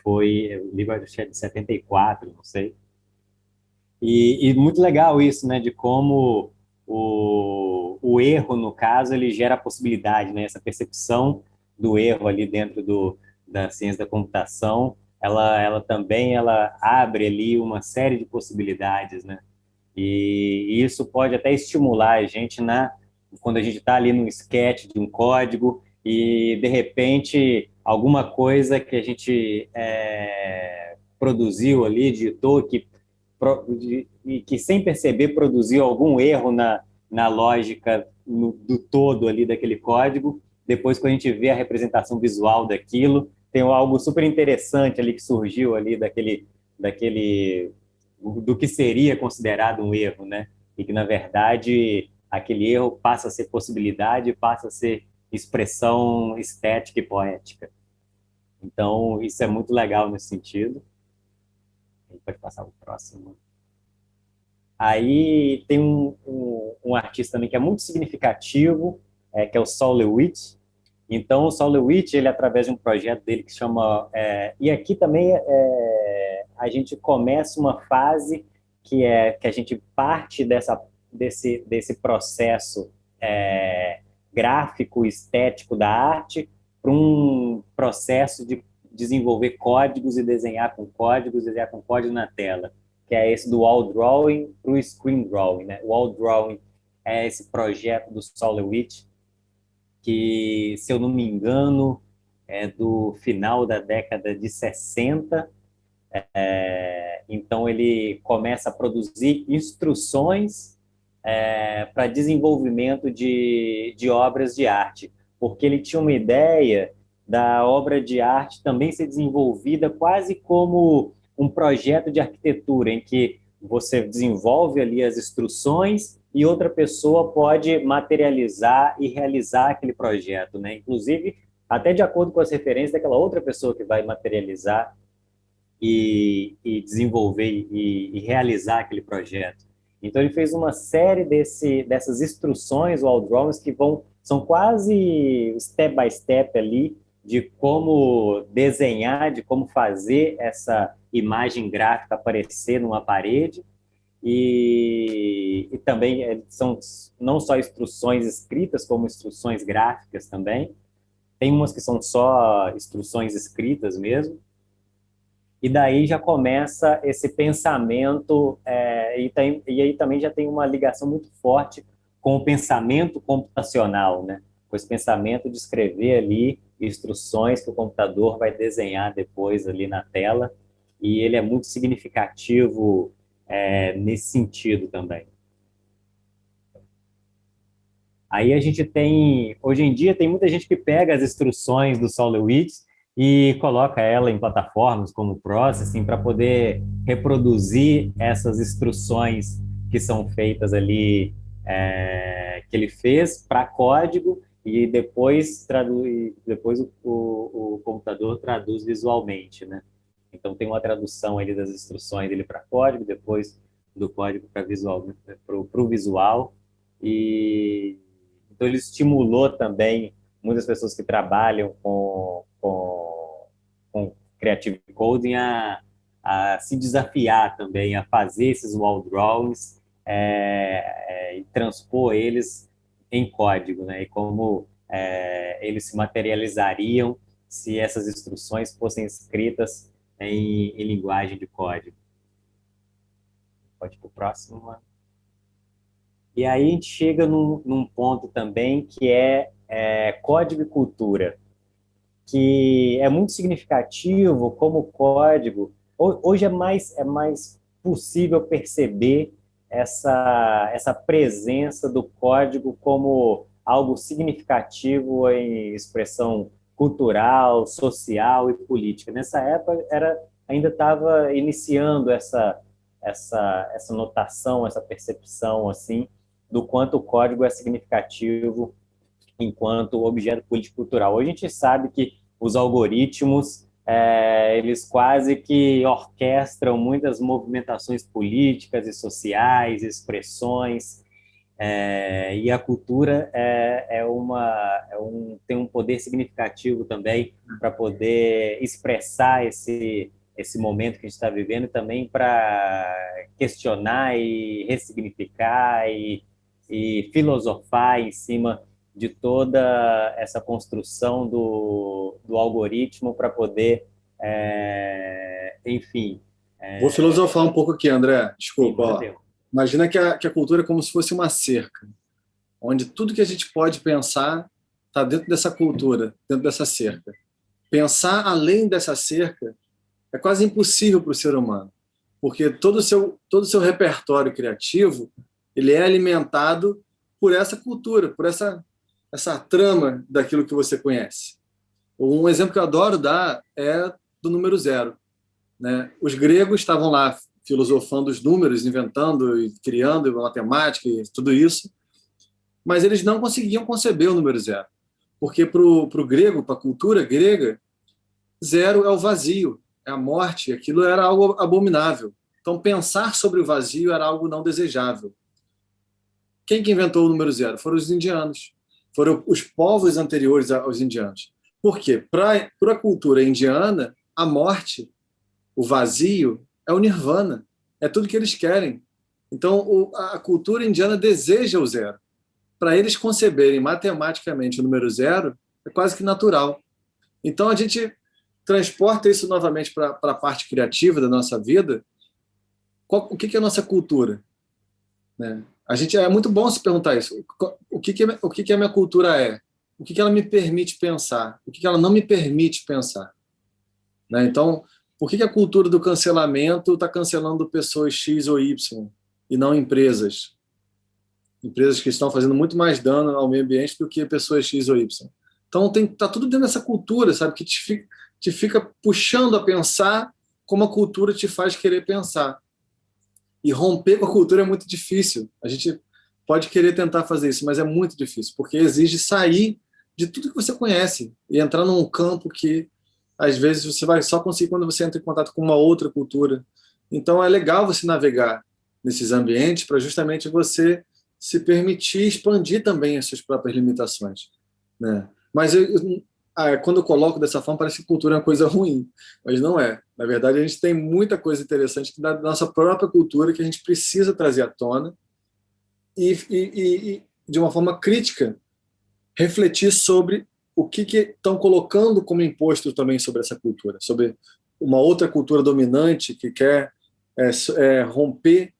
o livro acho que é de 74, não sei. E muito legal isso, né, de como o erro, no caso, ele gera a possibilidade, né, essa percepção do erro ali dentro da ciência da computação, ela abre ali uma série de possibilidades, né, e isso pode até estimular a gente quando a gente está ali num sketch de um código e, de repente, alguma coisa que a gente produziu ali, digitou, que sem perceber produziu algum erro na lógica do todo ali daquele código. Depois, quando a gente vê a representação visual daquilo, tem algo super interessante ali que surgiu ali do que seria considerado um erro, né? E que, na verdade, aquele erro passa a ser possibilidade, passa a ser expressão estética e poética. Então, isso é muito legal nesse sentido. A gente pode passar o próximo. Aí tem um artista também que é muito significativo, que é o Saul LeWitt. Então, o Saul LeWitt, ele, através de um projeto dele que chama... e aqui também a gente começa uma fase que a gente parte desse processo gráfico, estético da arte para um processo de desenvolver códigos e desenhar com códigos na tela, que é esse do wall drawing para o screen drawing, né? O wall drawing é esse projeto do Saul Lewitt, que, se eu não me engano, é do final da década de 60. Então, ele começa a produzir instruções para desenvolvimento de obras de arte, porque ele tinha uma ideia da obra de arte também ser desenvolvida quase como um projeto de arquitetura, em que você desenvolve ali as instruções e outra pessoa pode materializar e realizar aquele projeto, né? Inclusive, até de acordo com as referências daquela outra pessoa que vai materializar e desenvolver e realizar aquele projeto. Então, ele fez uma série dessas instruções, wall drawings, que são quase step by step ali, de como desenhar, de como fazer essa imagem gráfica aparecer numa parede. E também são não só instruções escritas, como instruções gráficas também. Tem umas que são só instruções escritas mesmo. E daí já começa esse pensamento, e aí também já tem uma ligação muito forte com o pensamento computacional, né? Com esse pensamento de escrever ali instruções que o computador vai desenhar depois ali na tela, e ele é muito significativo nesse sentido também. Aí a gente tem, hoje em dia, tem muita gente que pega as instruções do Saul Lewitt e coloca ela em plataformas como o Processing para poder reproduzir essas instruções que são feitas ali, que ele fez para código, e depois o computador traduz visualmente, né? Então tem uma tradução ali das instruções dele para código, depois do código para o visual. E então ele estimulou também muitas pessoas que trabalham com Creative Coding a se desafiar também, a fazer esses wall drawings e transpor eles em código, né? E como eles se materializariam se essas instruções fossem escritas em linguagem de código. Pode ir para o próximo, mano. E aí a gente chega num ponto também que é código e cultura, que é muito significativo como código. Hoje é mais possível perceber essa presença do código como algo significativo em expressão cultural, social e política. Nessa época ainda estava iniciando essa notação, essa percepção assim, do quanto o código é significativo enquanto objeto político-cultural. Hoje a gente sabe que os algoritmos, eles quase que orquestram muitas movimentações políticas e sociais, expressões, e a cultura tem um poder significativo também para poder expressar esse momento que a gente está vivendo, e também para questionar e ressignificar e filosofar em cima de toda essa construção do algoritmo para poder, enfim... Vou filosofar um pouco aqui, André. Desculpa. Imagina que a cultura é como se fosse uma cerca, onde tudo que a gente pode pensar está dentro dessa cultura, dentro dessa cerca. Pensar além dessa cerca é quase impossível para o ser humano, porque todo o seu repertório criativo ele é alimentado por essa cultura, por essa trama daquilo que você conhece. Um exemplo que eu adoro dar é do número zero, né? Os gregos estavam lá filosofando os números, inventando e criando matemática e tudo isso, mas eles não conseguiam conceber o número zero, porque para o grego, para a cultura grega, zero é o vazio, é a morte, aquilo era algo abominável. Então, pensar sobre o vazio era algo não desejável. Quem que inventou o número zero? Foram os indianos. Foram os povos anteriores aos indianos. Por quê? Para a cultura indiana, a morte, o vazio, é o nirvana. É tudo que eles querem. Então, a cultura indiana deseja o zero. para eles conceberem matematicamente o número zero, é quase que natural. Então, a gente transporta isso novamente para a parte criativa da nossa vida. O que é a nossa cultura? Né? É muito bom se perguntar isso. O que a minha cultura é? O que ela me permite pensar? O que ela não me permite pensar? Né? Então, por que a cultura do cancelamento está cancelando pessoas X ou Y e não empresas? Empresas que estão fazendo muito mais dano ao meio ambiente do que pessoas X ou Y. Então, tá tudo dentro dessa cultura, sabe? Que te fica puxando a pensar como a cultura te faz querer pensar. E romper com a cultura é muito difícil. A gente pode querer tentar fazer isso, mas é muito difícil, porque exige sair de tudo que você conhece e entrar num campo que, às vezes, você vai só conseguir quando você entra em contato com uma outra cultura. Então, é legal você navegar nesses ambientes para justamente você se permitir expandir também as suas próprias limitações. Né? Mas quando eu coloco dessa forma, parece que cultura é uma coisa ruim, mas não é. Na verdade, a gente tem muita coisa interessante da nossa própria cultura que a gente precisa trazer à tona e de uma forma crítica, refletir sobre o que estão colocando como imposto também sobre essa cultura, sobre uma outra cultura dominante que quer romper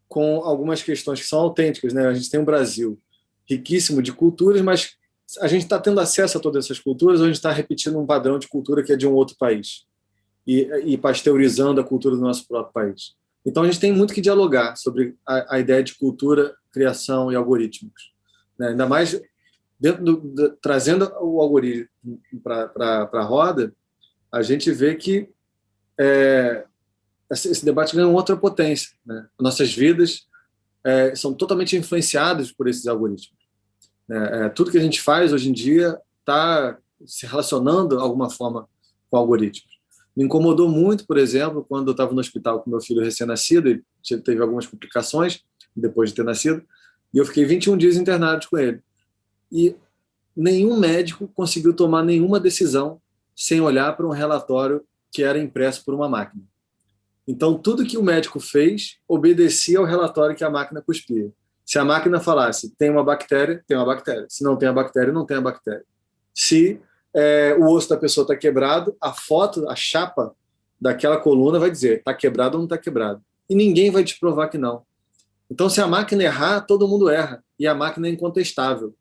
com algumas questões que são autênticas. Né? A gente tem um Brasil riquíssimo de culturas, mas a gente está tendo acesso a todas essas culturas ou a gente está repetindo um padrão de cultura que é de um outro país e pasteurizando a cultura do nosso próprio país. Então, a gente tem muito que dialogar sobre a ideia de cultura, criação e algoritmos. Né? Ainda mais trazendo o algoritmo para a roda, a gente vê que esse debate ganha outra potência. Né? Nossas vidas são totalmente influenciadas por esses algoritmos. Tudo que a gente faz hoje em dia está se relacionando de alguma forma com algoritmos. Me incomodou muito, por exemplo, quando eu estava no hospital com meu filho recém-nascido, ele teve algumas complicações depois de ter nascido, e eu fiquei 21 dias internado com ele. E nenhum médico conseguiu tomar nenhuma decisão sem olhar para um relatório que era impresso por uma máquina. Então, tudo que o médico fez obedecia ao relatório que a máquina cuspia. Se a máquina falasse, tem uma bactéria, tem uma bactéria. Se não tem a bactéria, não tem a bactéria. Se o osso da pessoa está quebrado, a foto, a chapa daquela coluna vai dizer, está quebrado ou não está quebrado. E ninguém vai te provar que não. Então, se a máquina errar, todo mundo erra. E a máquina é incontestável.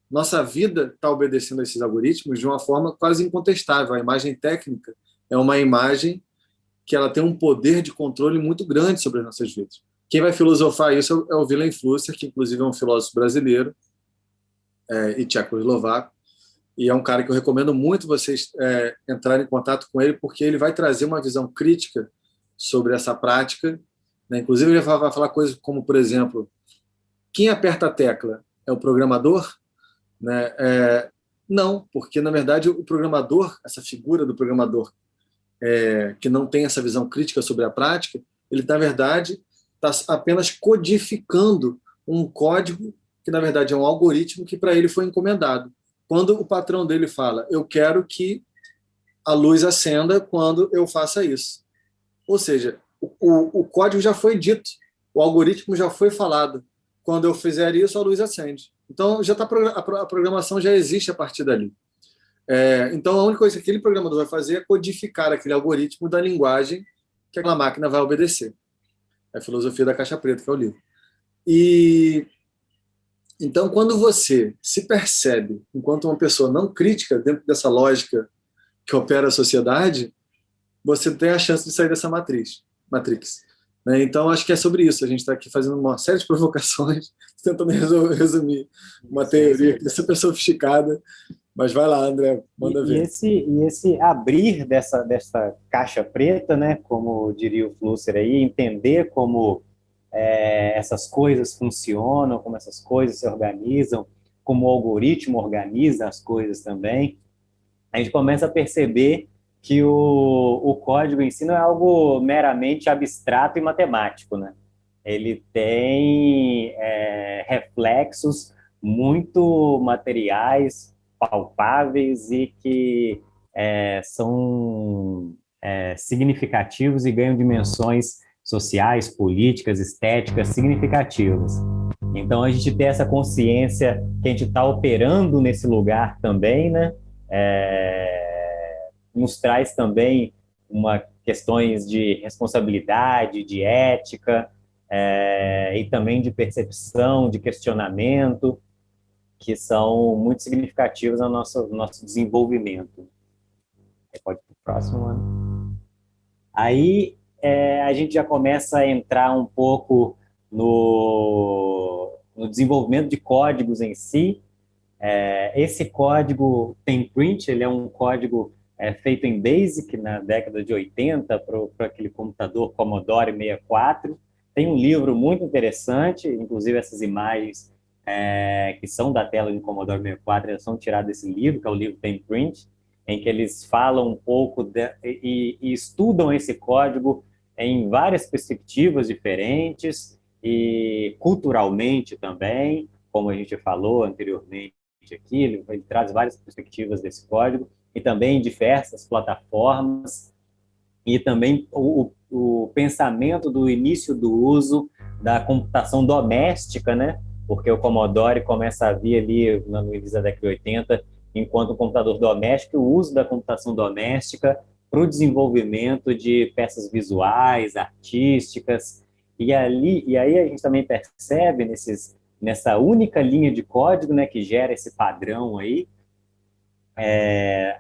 Nossa vida está obedecendo a esses algoritmos de uma forma quase incontestável. A imagem técnica é uma imagem que ela tem um poder de controle muito grande sobre as nossas vidas. Quem vai filosofar isso é o Willem Flusser, que inclusive é um filósofo brasileiro e tchecoslovaco, e é um cara que eu recomendo muito vocês entrarem em contato com ele, porque ele vai trazer uma visão crítica sobre essa prática. Né? Inclusive, ele vai falar coisas como, por exemplo, quem aperta a tecla é o programador? Né? Não, porque, na verdade, o programador, essa figura do programador que não tem essa visão crítica sobre a prática, ele, na verdade, está apenas codificando um código que, na verdade, é um algoritmo que para ele foi encomendado. Quando o patrão dele fala, eu quero que a luz acenda quando eu faça isso. Ou seja, o código já foi dito, o algoritmo já foi falado. Quando eu fizer isso, a luz acende. Então, a programação já existe a partir dali. Então, a única coisa que aquele programador vai fazer é codificar aquele algoritmo da linguagem que aquela máquina vai obedecer. É a filosofia da caixa preta, que é o livro. E então, quando você se percebe enquanto uma pessoa não crítica dentro dessa lógica que opera a sociedade, você tem a chance de sair dessa Matrix. Né? Então, acho que é sobre isso. A gente está aqui fazendo uma série de provocações, tentando resumir uma teoria que é super sofisticada. Mas vai lá, André, manda ver. E esse abrir dessa caixa preta, né, como diria o Flusser aí, entender como essas coisas funcionam, como essas coisas se organizam, como o algoritmo organiza as coisas também, a gente começa a perceber que o código em si não é algo meramente abstrato e matemático, né? Ele tem reflexos muito materiais, palpáveis e que são significativos e ganham dimensões sociais, políticas, estéticas significativas. Então, a gente ter essa consciência que a gente está operando nesse lugar também, né? Nos traz também questões de responsabilidade, de ética, e também de percepção, de questionamento, que são muito significativos no nosso desenvolvimento. Pode ir para o próximo ano. Aí a gente já começa a entrar um pouco no desenvolvimento de códigos em si. Esse código Temprint, ele é um código feito em BASIC na década de 80 para aquele computador Commodore 64. Tem um livro muito interessante, inclusive essas imagens que são da tela do Commodore 64, elas são tiradas desse livro, que é o livro Temprint, em que eles falam um pouco e estudam esse código em várias perspectivas diferentes e culturalmente também, como a gente falou anteriormente aqui, ele traz várias perspectivas desse código e também diversas plataformas e também o pensamento do início do uso da computação doméstica, né? Porque o Commodore começa a vir ali no início da década de 80 enquanto um computador doméstico, o uso da computação doméstica para o desenvolvimento de peças visuais, artísticas, e aí a gente também percebe nessa única linha de código, né, que gera esse padrão aí,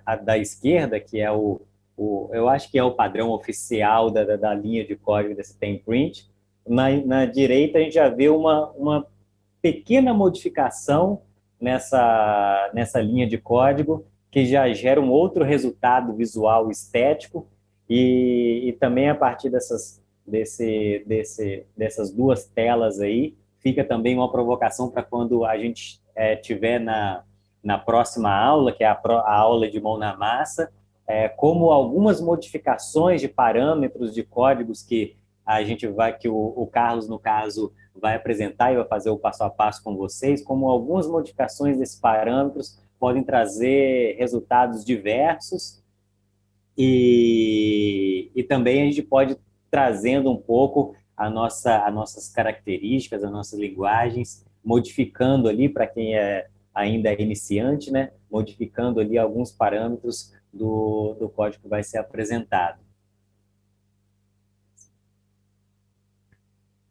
a da esquerda, que é eu acho que é o padrão oficial da linha de código desse Temprint. Na direita a gente já vê uma pequena modificação nessa linha de código, que já gera um outro resultado visual estético, e também a partir dessas duas telas aí, fica também uma provocação para quando a gente tiver na próxima aula, que é a aula de mão na massa, como algumas modificações de parâmetros de códigos que que o Carlos, no caso, vai apresentar e vai fazer o passo a passo com vocês, como algumas modificações desses parâmetros podem trazer resultados diversos e também a gente pode trazendo um pouco as nossas características, as nossas linguagens, modificando ali para quem ainda é iniciante, né? Modificando ali alguns parâmetros do código que vai ser apresentado.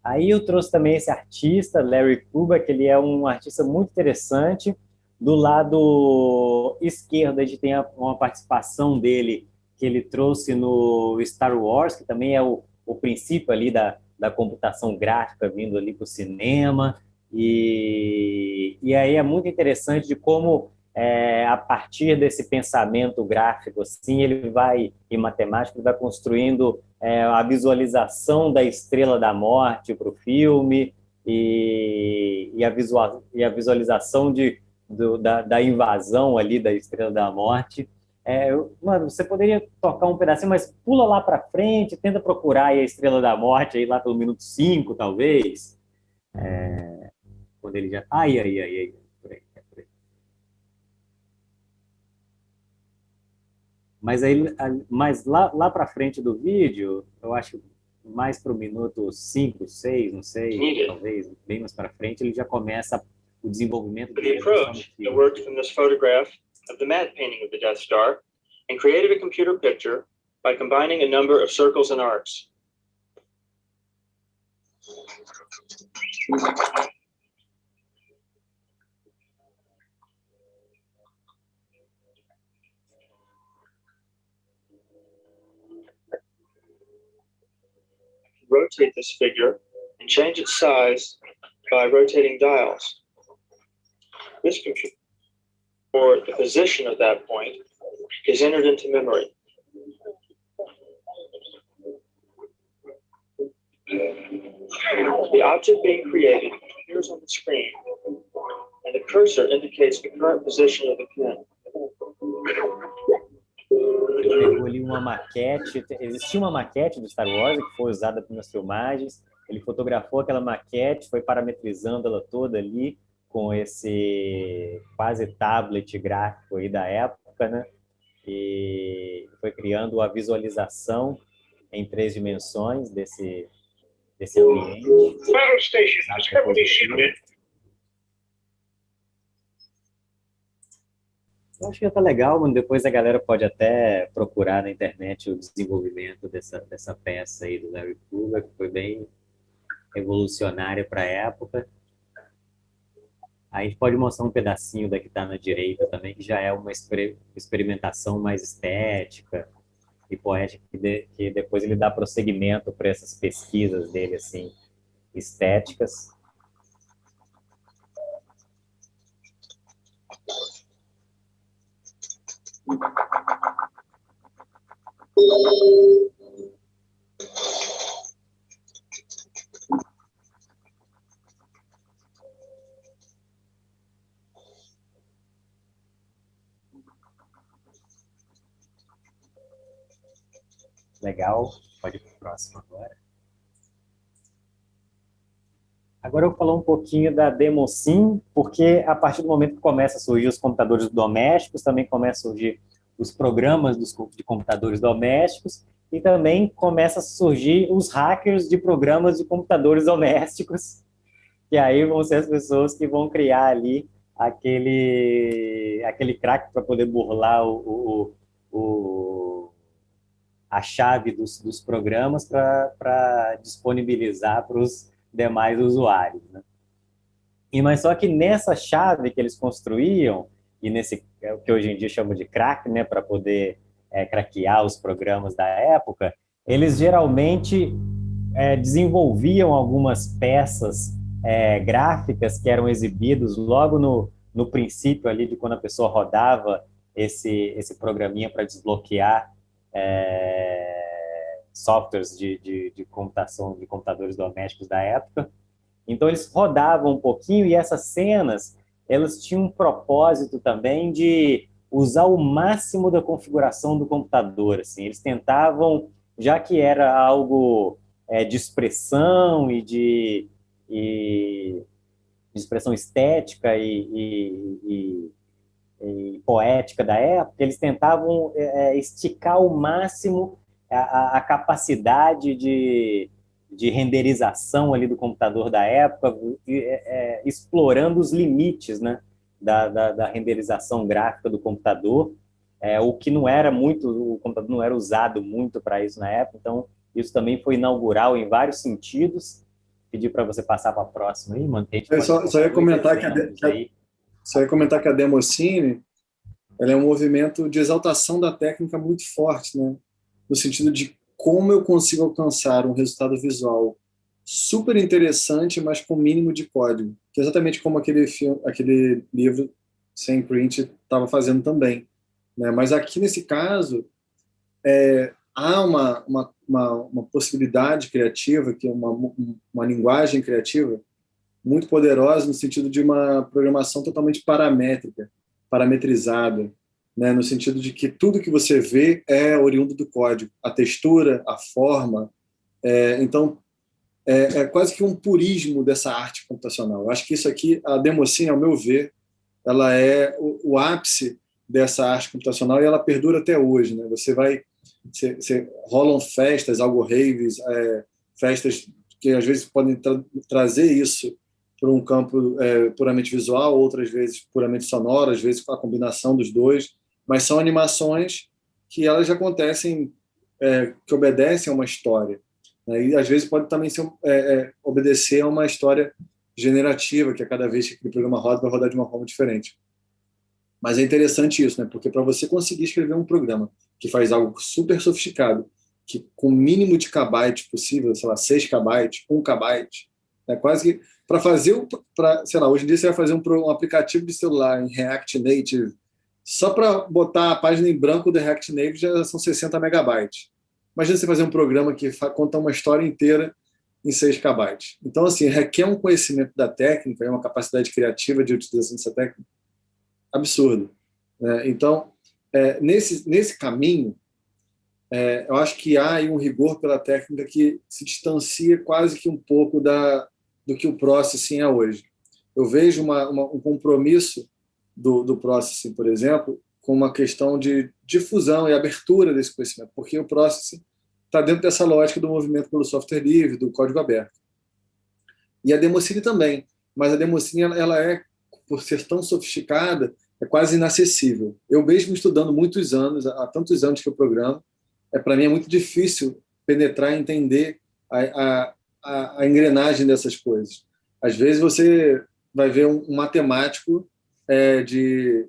Aí eu trouxe também esse artista, Larry Kuba, que ele é um artista muito interessante. Do lado esquerdo, a gente tem uma participação dele que ele trouxe no Star Wars, que também é o princípio ali da computação gráfica vindo ali para o cinema. E aí é muito interessante de como, a partir desse pensamento gráfico, assim, ele vai, em matemática, ele vai construindo a visualização da Estrela da Morte para o filme e a visualização da invasão ali da Estrela da Morte. Mano, você poderia tocar um pedacinho, mas pula lá para frente, tenta procurar aí a Estrela da Morte, aí lá pelo minuto 5, talvez. Quando ele já... Ai. Por aí. Mas lá para frente do vídeo, eu acho mais para o minuto 5, 6, não sei, talvez, bem mais para frente, ele já começa o desenvolvimento The approach that worked from this photograph of the matte painting of the Death Star and created a computer picture by combining a number of circles and arcs. Rotate this figure and change its size by rotating dials. This computer, or the position of that point, is entered into memory. The object being created appears on the screen, and the cursor indicates the current position of the pin. Ele pegou ali uma maquete, existia uma maquete do Star Wars que foi usada nas filmagens, ele fotografou aquela maquete, foi parametrizando ela toda ali com esse quase tablet gráfico aí da época, né? E foi criando a visualização em 3 dimensões desse ambiente. Battle station is heavily shielded Eu acho que já está legal, mano. Depois a galera pode até procurar na internet o desenvolvimento dessa peça aí do Larry Kruger, que foi bem revolucionária para a época. Aí a gente pode mostrar um pedacinho da que está na direita também, que já é uma experimentação mais estética e poética, que depois ele dá prosseguimento para essas pesquisas dele, assim, estéticas. Legal, pode ir para o próximo agora. Agora eu vou falar um pouquinho da Demoscene, porque a partir do momento que começa a surgir os computadores domésticos, também começa a surgir os programas de computadores domésticos, e também começa a surgir os hackers de programas de computadores domésticos, que aí vão ser as pessoas que vão criar ali aquele crack para poder burlar a chave dos programas para disponibilizar para os demais usuários, né? Mas só que nessa chave que eles construíam, e nesse o que hoje em dia chamam de crack, né, para poder craquear os programas da época, eles geralmente desenvolviam algumas peças gráficas que eram exibidos logo no princípio ali de quando a pessoa rodava esse programinha para desbloquear softwares de computação, de computadores domésticos da época. Então, eles rodavam um pouquinho e essas cenas, elas tinham um propósito também de usar o máximo da configuração do computador. Assim. Eles tentavam, já que era algo de expressão e de expressão estética e poética da época, eles tentavam esticar ao máximo a capacidade de renderização ali do computador da época, explorando os limites, né, da renderização gráfica do computador, o que não era muito, o computador não era usado muito para isso na época, então isso também foi inaugural em vários sentidos. Pedir para você passar para a próxima aí, mano. Eu só ia comentar que a Demoscene ela é um movimento de exaltação da técnica muito forte, né? No sentido de como eu consigo alcançar um resultado visual super interessante, mas com mínimo de código, que é exatamente como aquele livro sem print estava fazendo também, né? Mas aqui nesse caso há uma possibilidade criativa, que é uma linguagem criativa muito poderosa no sentido de uma programação totalmente parametrizada, né? No sentido de que tudo que você vê é oriundo do código, a textura, a forma. Então, é quase que um purismo dessa arte computacional. Eu acho que isso aqui, a Demoscene, ao meu ver, ela é o ápice dessa arte computacional e ela perdura até hoje, né? Rolam festas, algo-raves, festas que às vezes podem trazer isso para um campo puramente visual, outras vezes puramente sonoro, às vezes com a combinação dos dois, mas são animações que elas já acontecem, que obedecem a uma história, né? E às vezes pode também obedecer a uma história generativa, que a cada vez que aquele programa roda, vai rodar de uma forma diferente. Mas é interessante isso, né? Porque para você conseguir escrever um programa que faz algo super sofisticado, que com o mínimo de kbyte possível, sei lá, 6 KB, 1 KB, quase que para fazer, sei lá, hoje em dia você vai fazer um aplicativo de celular em React Native, só para botar a página em branco do React Native já são 60 megabytes. Imagina você fazer um programa que conta uma história inteira em 6 KB. Então, assim, requer um conhecimento da técnica, uma capacidade criativa de utilização dessa técnica absurdo, né? Então, nesse caminho, eu acho que há aí um rigor pela técnica que se distancia quase que um pouco do que o Processing é hoje. Eu vejo um compromisso do Processing, por exemplo, com uma questão de difusão e abertura desse conhecimento, porque o Processing está dentro dessa lógica do movimento pelo software livre, do código aberto. E a Demoscene também, mas a Demoscene, ela por ser tão sofisticada, é quase inacessível. Eu mesmo estudando muitos anos, há tantos anos que eu programo, para mim é muito difícil penetrar e entender a engrenagem dessas coisas. Às vezes você vai ver um matemático de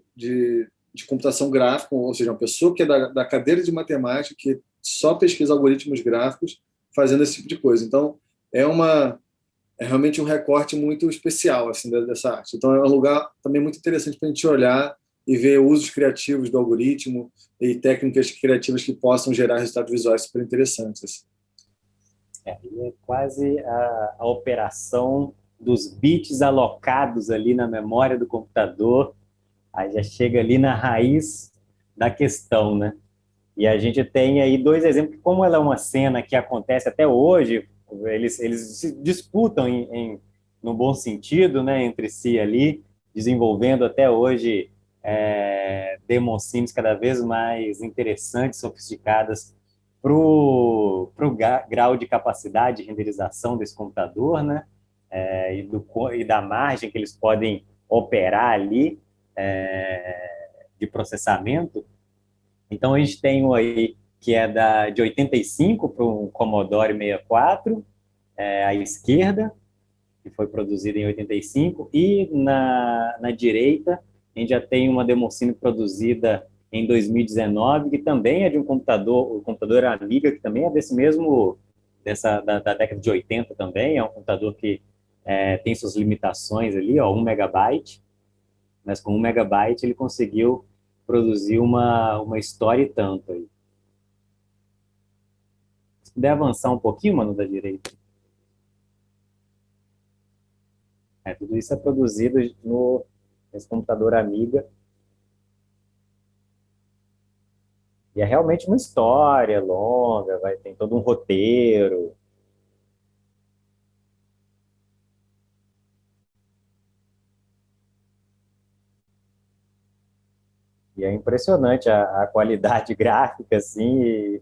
computação gráfica, ou seja, uma pessoa que é da cadeira de matemática, que só pesquisa algoritmos gráficos, fazendo esse tipo de coisa. Então, é realmente um recorte muito especial assim, dessa arte. Então, é um lugar também muito interessante para a gente olhar e ver usos criativos do algoritmo e técnicas criativas que possam gerar resultados visuais super interessantes. Assim. É quase a operação dos bits alocados ali na memória do computador, aí já chega ali na raiz da questão, né? E a gente tem aí dois exemplos, como ela é uma cena que acontece até hoje, eles se disputam no bom sentido, né, entre si ali, desenvolvendo até hoje demonstrações cada vez mais interessantes, sofisticadas para o grau de capacidade de renderização desse computador, né, e da margem que eles podem operar ali de processamento. Então, a gente tem um aí que é de 85 para um Commodore 64, à esquerda, que foi produzido em 85, e na direita a gente já tem uma Demoscene produzida em 2019, que também é de um computador, o computador Amiga, que também é da década de 80 também, é um computador que tem suas limitações ali, 1 megabyte, mas com 1 megabyte ele conseguiu produzir uma história e tanto aí. Se puder avançar um pouquinho, mano, da direita. Tudo isso é produzido nesse computador Amiga. E é realmente uma história longa, tem todo um roteiro. E é impressionante a qualidade gráfica, assim,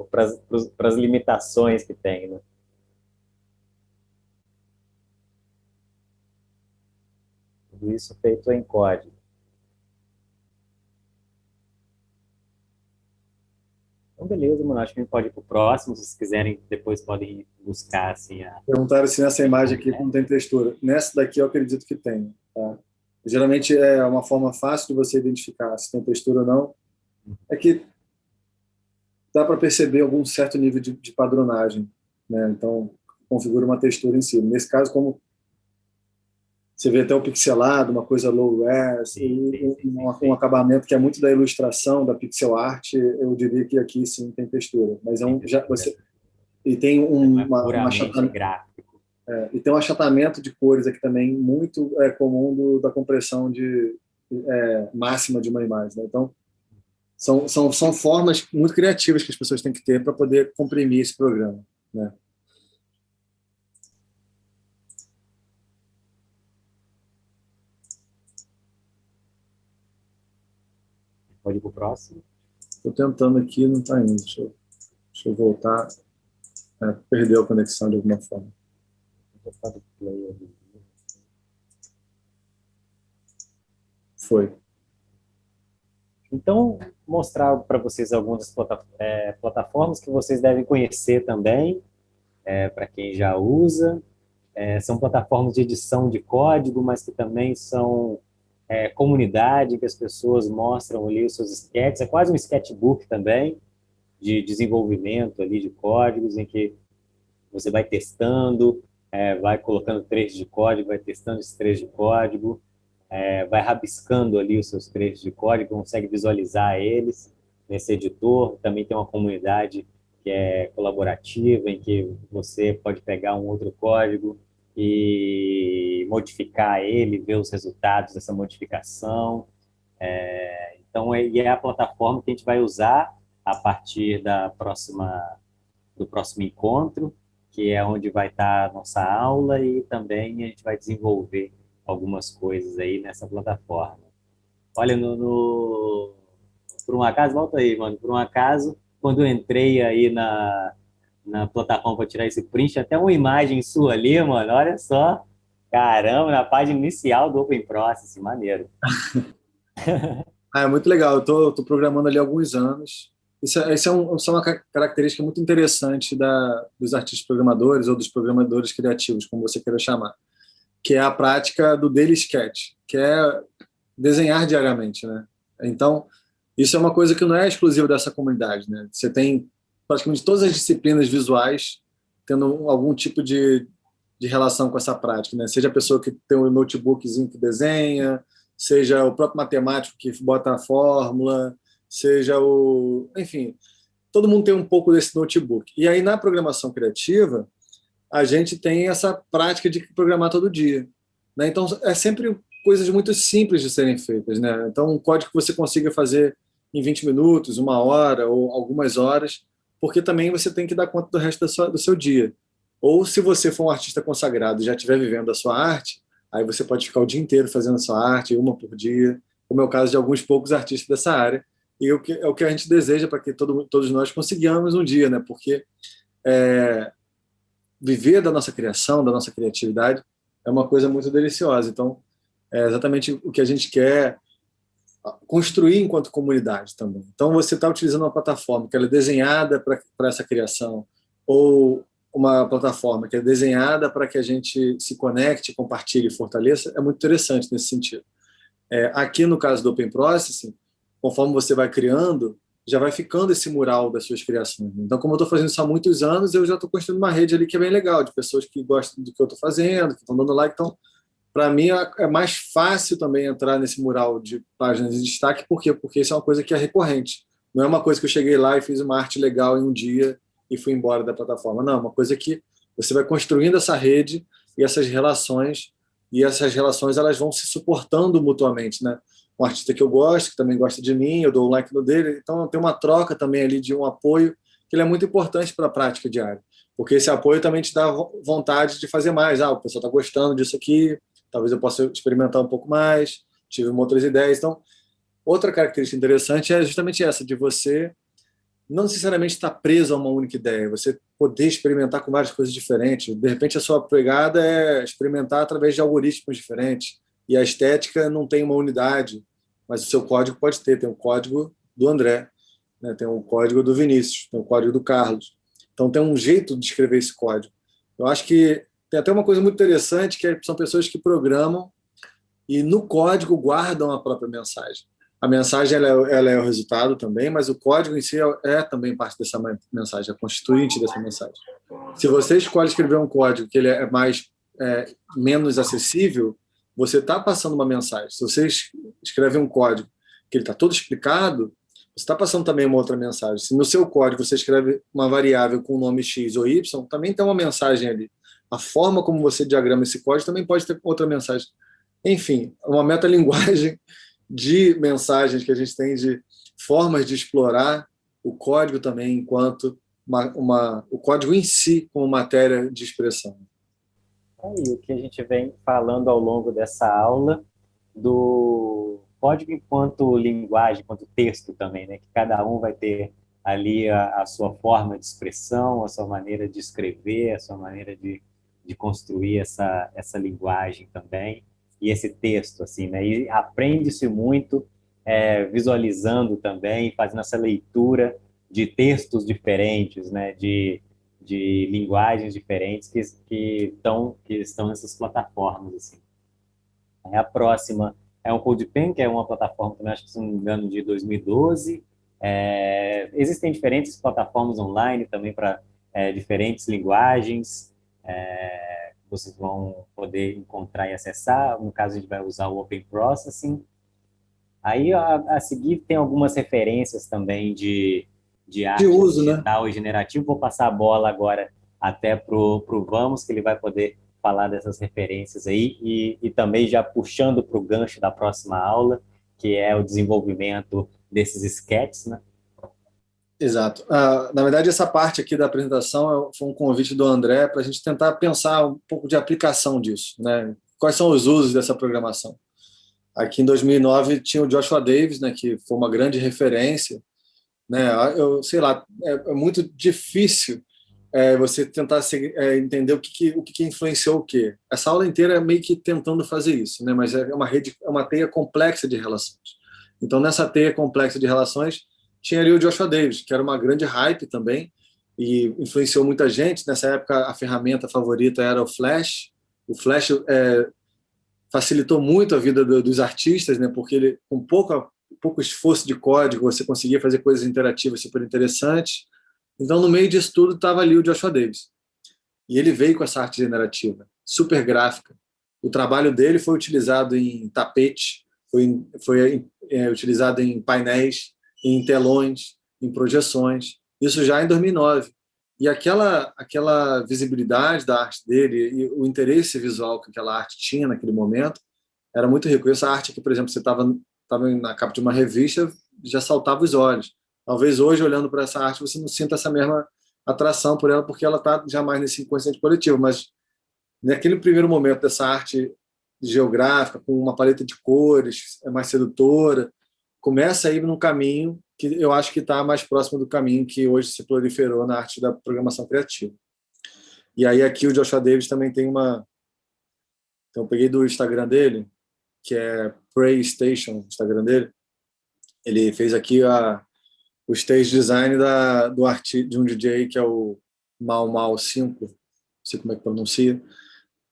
para as limitações que tem, né? Tudo isso feito em código. Então, beleza, mano. Acho que a gente pode ir para o próximo. Se vocês quiserem, depois podem buscar, assim, Perguntaram se nessa imagem aqui não tem textura. Nessa daqui eu acredito que tem. Tá? Geralmente é uma forma fácil de você identificar se tem textura ou não. É que dá para perceber algum certo nível de padronagem, né? Então, configura uma textura em si. Nesse caso, como você vê até o pixelado, uma coisa low-res, um acabamento que é muito da ilustração, da pixel art, eu diria que aqui sim tem textura. Mas e tem um achatamento gráfico. E tem um achatamento de cores aqui também muito comum da compressão máxima de uma imagem, né? Então, são formas muito criativas que as pessoas têm que ter para poder comprimir esse programa, né? Pode ir para o próximo. Estou tentando aqui, não está indo. Deixa eu voltar. Perdeu a conexão de alguma forma. Foi. Então, mostrar para vocês algumas plataformas que vocês devem conhecer também, para quem já usa. São plataformas de edição de código, mas que também são comunidade, que as pessoas mostram ali os seus sketches. É quase um sketchbook também, de desenvolvimento ali de códigos, em que você vai testando, vai colocando trechos de código, vai testando esses trechos de código, vai rabiscando ali os seus trechos de código, consegue visualizar eles nesse editor. Também tem uma comunidade que é colaborativa, em que você pode pegar um outro código e modificar ele, ver os resultados dessa modificação. Então, é a plataforma que a gente vai usar a partir do próximo encontro, que é onde vai estar a nossa aula, e também a gente vai desenvolver algumas coisas aí nessa plataforma. Olha, por um acaso, volta aí, mano, por um acaso, quando eu entrei aí na plataforma para tirar esse print, até uma imagem sua ali, mano, olha só, Caramba, na página inicial do Open Process, maneiro. É muito legal. Eu tô programando ali há alguns anos. Isso é uma característica muito interessante dos artistas programadores ou dos programadores criativos, como você queira chamar, que é a prática do daily sketch, que é desenhar diariamente, né? Então, isso é uma coisa que não é exclusiva dessa comunidade, né? Você tem praticamente todas as disciplinas visuais tendo algum tipo de relação com essa prática, né? Seja a pessoa que tem um notebookzinho que desenha, seja o próprio matemático que bota a fórmula, seja enfim, todo mundo tem um pouco desse notebook. E aí, na programação criativa, a gente tem essa prática de programar todo dia, né? Então, é sempre coisas muito simples de serem feitas, né? Então, um código que você consiga fazer em 20 minutos, uma hora ou algumas horas, porque também você tem que dar conta do resto do seu dia. Ou se você for um artista consagrado e já estiver vivendo a sua arte, aí você pode ficar o dia inteiro fazendo a sua arte, uma por dia, como é o caso de alguns poucos artistas dessa área, e é o que a gente deseja para que todos nós consigamos um dia, né? Porque viver da nossa criação, da nossa criatividade, é uma coisa muito deliciosa. Então, é exatamente o que a gente quer construir enquanto comunidade também. Então, você está utilizando uma plataforma que ela é desenhada para essa criação, ou uma plataforma que é desenhada para que a gente se conecte, compartilhe e fortaleça, é muito interessante nesse sentido. Aqui, no caso do Open Processing, conforme você vai criando, já vai ficando esse mural das suas criações. Então, como eu estou fazendo isso há muitos anos, eu já estou construindo uma rede ali que é bem legal, de pessoas que gostam do que eu estou fazendo, que estão dando like. Então, para mim, é mais fácil também entrar nesse mural de páginas de destaque. Por quê? Porque isso é uma coisa que é recorrente. Não é uma coisa que eu cheguei lá e fiz uma arte legal em um dia e fui embora da plataforma. Não, é uma coisa que você vai construindo essa rede e essas relações elas vão se suportando mutuamente, né? Um artista que eu gosto, que também gosta de mim, eu dou um like no dele, então tem uma troca também ali de um apoio, que ele é muito importante para a prática diária, porque esse apoio também te dá vontade de fazer mais. O pessoal está gostando disso aqui, talvez eu possa experimentar um pouco mais, tive outras ideias. Então, outra característica interessante é justamente essa, de você não necessariamente estar preso a uma única ideia, você poder experimentar com várias coisas diferentes. De repente, a sua pegada é experimentar através de algoritmos diferentes, e a estética não tem uma unidade, mas o seu código pode ter. Tem o código do André, né? Tem o código do Vinícius, tem o código do Carlos. Então, tem um jeito de escrever esse código. Eu acho que tem até uma coisa muito interessante, que são pessoas que programam e no código guardam a própria mensagem. A mensagem ela é o resultado também, mas o código em si é também parte dessa mensagem, é constituinte dessa mensagem. Se você escolhe escrever um código que ele é menos acessível, você está passando uma mensagem. Se você escreve um código que ele está todo explicado, você está passando também uma outra mensagem. Se no seu código você escreve uma variável com o nome X ou Y, também tem uma mensagem ali. A forma como você diagrama esse código também pode ter outra mensagem. Enfim, uma metalinguagem de mensagens que a gente tem, de formas de explorar o código também enquanto o código em si como matéria de expressão. E o que a gente vem falando ao longo dessa aula do código enquanto linguagem, enquanto texto também, né? Que cada um vai ter ali a sua forma de expressão, a sua maneira de escrever, a sua maneira de construir essa linguagem também. E esse texto, assim, né? E aprende-se muito visualizando também, fazendo essa leitura de textos diferentes, né? De linguagens diferentes que estão nessas plataformas, assim. A próxima é um CodePen, que é uma plataforma também, acho que, se não me engano, de 2012. Existem diferentes plataformas online também para diferentes linguagens. Vocês vão poder encontrar e acessar. No caso, a gente vai usar o Open Processing. Aí, a seguir, tem algumas referências também de arte uso, digital, né? e generativo. Vou passar a bola agora até pro Vamos, que ele vai poder falar dessas referências aí, e também já puxando para o gancho da próxima aula, que é o desenvolvimento desses sketches, né? Exato. Na verdade, essa parte aqui da apresentação foi um convite do André para a gente tentar pensar um pouco de aplicação disso, né? Quais são os usos dessa programação? Aqui em 2009 tinha o Joshua Davis, né, que foi uma grande referência, né? Eu sei lá, é muito difícil você tentar entender o que influenciou o quê. Essa aula inteira é meio que tentando fazer isso, né? Mas é uma teia complexa de relações. Então, nessa teia complexa de relações, tinha ali o Joshua Davis, que era uma grande hype também, e influenciou muita gente. Nessa época, a ferramenta favorita era o Flash. O Flash facilitou muito a vida dos artistas, né? Porque ele, com pouco esforço de código, você conseguia fazer coisas interativas super interessantes. Então, no meio disso tudo, estava ali o Joshua Davis. E ele veio com essa arte generativa, super gráfica. O trabalho dele foi utilizado em tapete, foi utilizado em painéis, em telões, em projeções. Isso já em 2009. E aquela visibilidade da arte dele e o interesse visual que aquela arte tinha naquele momento era muito rico. Essa arte aqui, por exemplo, você estava na capa de uma revista, já saltava os olhos. Talvez hoje, olhando para essa arte, você não sinta essa mesma atração por ela, porque ela está jamais nesse inconsciente coletivo. Mas naquele primeiro momento dessa arte geográfica, com uma paleta de cores mais sedutora, começa a ir num caminho que eu acho que está mais próximo do caminho que hoje se proliferou na arte da programação criativa. E aí aqui o Joshua Davis também tem uma... Então eu peguei do Instagram dele, que é Pray Station, o Instagram dele. Ele fez aqui o stage design de um DJ que é o Mau Mau 5, não sei como é que pronuncia,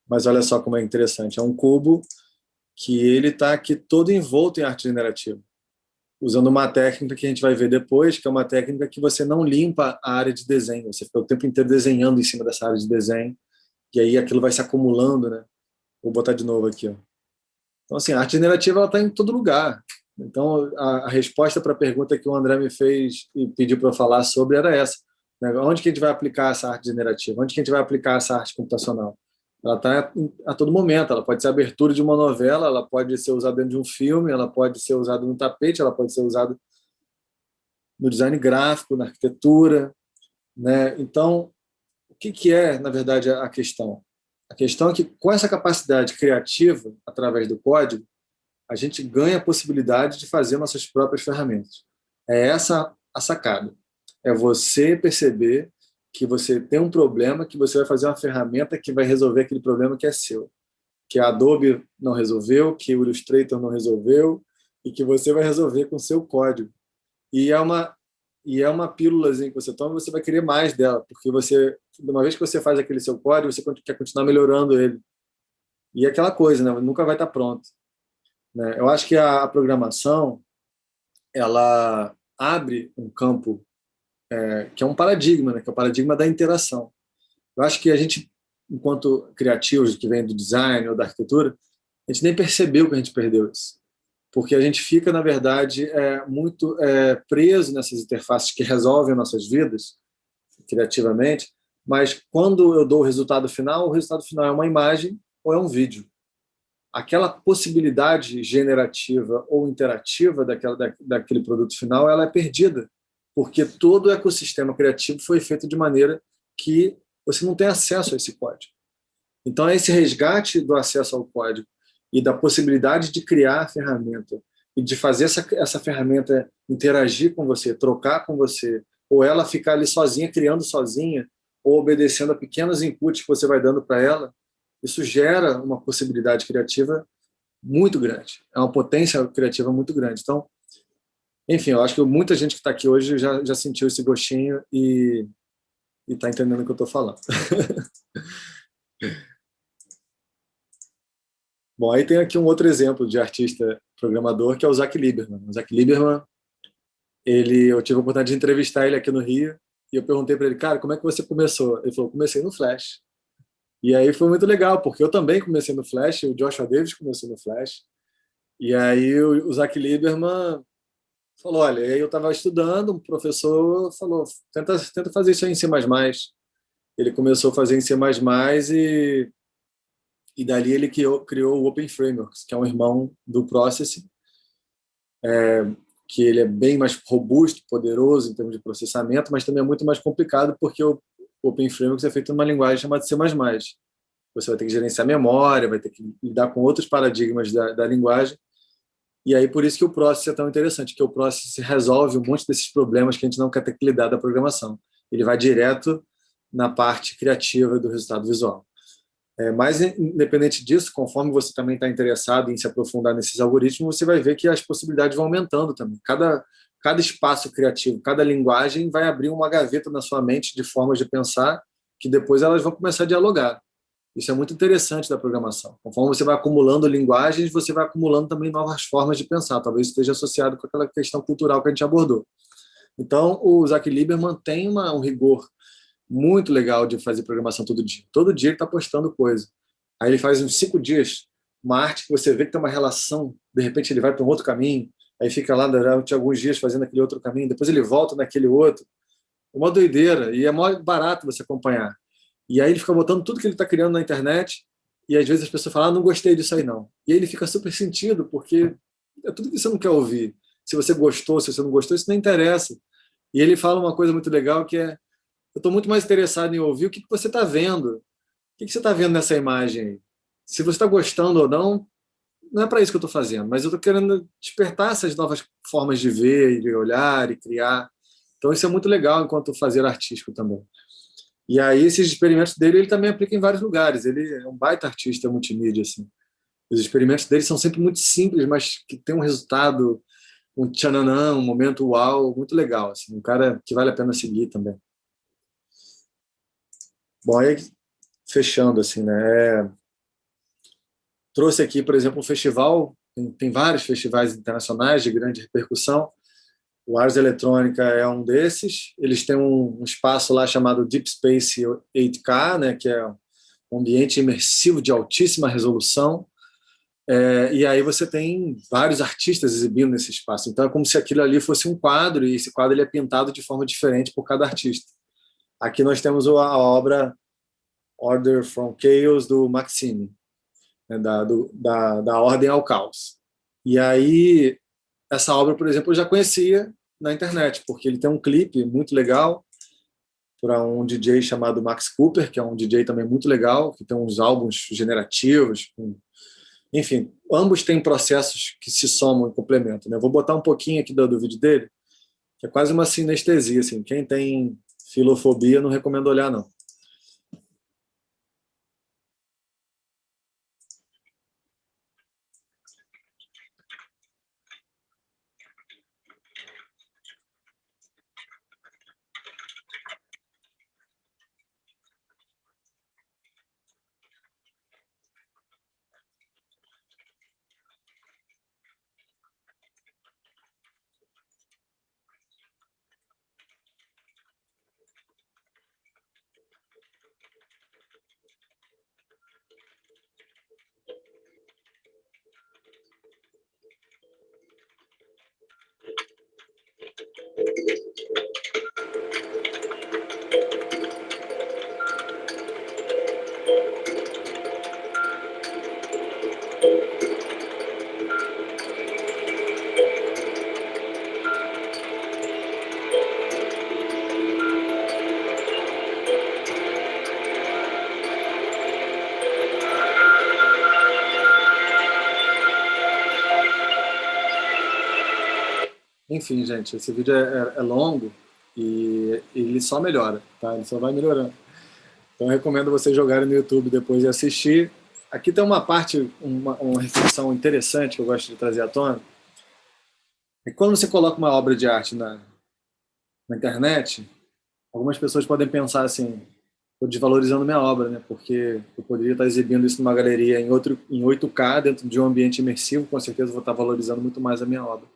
mas olha só como é interessante. É um cubo que ele está aqui todo envolto em arte generativa, usando uma técnica que a gente vai ver depois, que é uma técnica que você não limpa a área de desenho, você fica o tempo inteiro desenhando em cima dessa área de desenho, e aí aquilo vai se acumulando, né? Vou botar de novo aqui, ó. Então, assim, a arte generativa ela está em todo lugar. Então, a resposta para a pergunta que o André me fez e pediu para eu falar sobre era essa, né? Onde que a gente vai aplicar essa arte generativa? Onde que a gente vai aplicar essa arte computacional? Ela está a todo momento. Ela pode ser a abertura de uma novela, ela pode ser usada dentro de um filme, ela pode ser usada no tapete, ela pode ser usada no design gráfico, na arquitetura, né? Então, o que é, na verdade, a questão? A questão é que, com essa capacidade criativa, através do código, a gente ganha a possibilidade de fazer nossas próprias ferramentas. É essa a sacada. É você perceber que você tem um problema, que você vai fazer uma ferramenta que vai resolver aquele problema que é seu. Que a Adobe não resolveu, que o Illustrator não resolveu, e que você vai resolver com o seu código. E é uma pílulazinha que você toma, você vai querer mais dela, porque uma vez que você faz aquele seu código, você quer continuar melhorando ele. E é aquela coisa, né? Nunca vai estar pronto. Né? Eu acho que a programação ela abre um campo que é um paradigma, né? Que é o paradigma da interação. Eu acho que a gente, enquanto criativos que vem do design ou da arquitetura, a gente nem percebeu que a gente perdeu isso. Porque a gente fica, na verdade, muito preso nessas interfaces que resolvem nossas vidas criativamente, mas quando eu dou o resultado final é uma imagem ou é um vídeo. Aquela possibilidade generativa ou interativa daquele produto final, ela é perdida, porque todo o ecossistema criativo foi feito de maneira que você não tem acesso a esse código. Então, esse resgate do acesso ao código e da possibilidade de criar a ferramenta e de fazer essa ferramenta interagir com você, trocar com você, ou ela ficar ali sozinha, criando sozinha, ou obedecendo a pequenos inputs que você vai dando para ela, isso gera uma possibilidade criativa muito grande. É uma potência criativa muito grande. Então, enfim, eu acho que muita gente que está aqui hoje já sentiu esse gostinho e está entendendo o que eu estou falando. Bom, aí tem aqui um outro exemplo de artista programador, que é o Zach Lieberman. O Zach Lieberman, eu tive a oportunidade de entrevistar ele aqui no Rio, e eu perguntei para ele, cara, como é que você começou? Ele falou, comecei no Flash. E aí foi muito legal, porque eu também comecei no Flash, o Joshua Davis começou no Flash, e aí o Zach Lieberman falou, olha, aí eu estava estudando, um professor falou, tenta fazer isso aí em C++. Ele começou a fazer em C++ e dali ele criou o Open Frameworks, que é um irmão do Processing, que ele é bem mais robusto, poderoso em termos de processamento, mas também é muito mais complicado porque o Open Frameworks é feito numa linguagem chamada C++. Você vai ter que gerenciar memória, vai ter que lidar com outros paradigmas da linguagem, e aí por isso que o Process é tão interessante, que o Process resolve um monte desses problemas que a gente não quer ter que lidar da programação. Ele vai direto na parte criativa do resultado visual. Mas, independente disso, conforme você também está interessado em se aprofundar nesses algoritmos, você vai ver que as possibilidades vão aumentando também. Cada espaço criativo, cada linguagem vai abrir uma gaveta na sua mente de formas de pensar que depois elas vão começar a dialogar. Isso é muito interessante da programação. Conforme você vai acumulando linguagens, você vai acumulando também novas formas de pensar. Talvez esteja associado com aquela questão cultural que a gente abordou. Então, o Zach Lieberman tem um rigor muito legal de fazer programação todo dia. Todo dia ele está postando coisa. Aí ele faz uns 5 dias, uma arte que você vê que tem uma relação, de repente ele vai para um outro caminho, aí fica lá durante alguns dias fazendo aquele outro caminho, depois ele volta naquele outro. É uma doideira, e é mó barato você acompanhar. E aí ele fica botando tudo que ele está criando na internet, e às vezes as pessoas falam, não gostei disso aí não. E aí ele fica super sentido, porque é tudo que você não quer ouvir. Se você gostou, se você não gostou, isso não interessa. E ele fala uma coisa muito legal, que é, eu estou muito mais interessado em ouvir o que você está vendo. O que você está vendo nessa imagem aí? Se você está gostando ou não, não é para isso que eu estou fazendo, mas eu estou querendo despertar essas novas formas de ver, de olhar e criar. Então isso é muito legal enquanto fazer artístico também. E aí esses experimentos dele, ele também aplica em vários lugares. Ele é um baita artista multimídia, assim. Os experimentos dele são sempre muito simples, mas que tem um resultado, um tchananã, um momento uau, muito legal, assim. Um cara que vale a pena seguir também. Bom, aí fechando, assim, né? Trouxe aqui, por exemplo, um festival, tem vários festivais internacionais de grande repercussão. O Ars Eletrônica é um desses. Eles têm um espaço lá chamado Deep Space 8K, né, que é um ambiente imersivo de altíssima resolução. E aí você tem vários artistas exibindo nesse espaço. Então é como se aquilo ali fosse um quadro, e esse quadro ele é pintado de forma diferente por cada artista. Aqui nós temos a obra Order from Chaos, do Maxime, né, da Ordem ao Caos. E aí, essa obra, por exemplo, eu já conhecia na internet, porque ele tem um clipe muito legal para um DJ chamado Max Cooper, que é um DJ também muito legal, que tem uns álbuns generativos. Enfim, ambos têm processos que se somam e complementam, né? Eu vou botar um pouquinho aqui do vídeo dele, que é quase uma sinestesia. Assim. Quem tem filofobia, não recomendo olhar, não. Enfim, gente, esse vídeo é longo e ele só melhora, tá? Ele só vai melhorando. Então, eu recomendo vocês jogarem no YouTube depois de assistir. Aqui tem uma parte, uma reflexão interessante que eu gosto de trazer à tona. É que quando você coloca uma obra de arte na internet, algumas pessoas podem pensar assim, estou desvalorizando minha obra, né? Porque eu poderia estar exibindo isso numa galeria em 8K, dentro de um ambiente imersivo, com certeza vou estar valorizando muito mais a minha obra.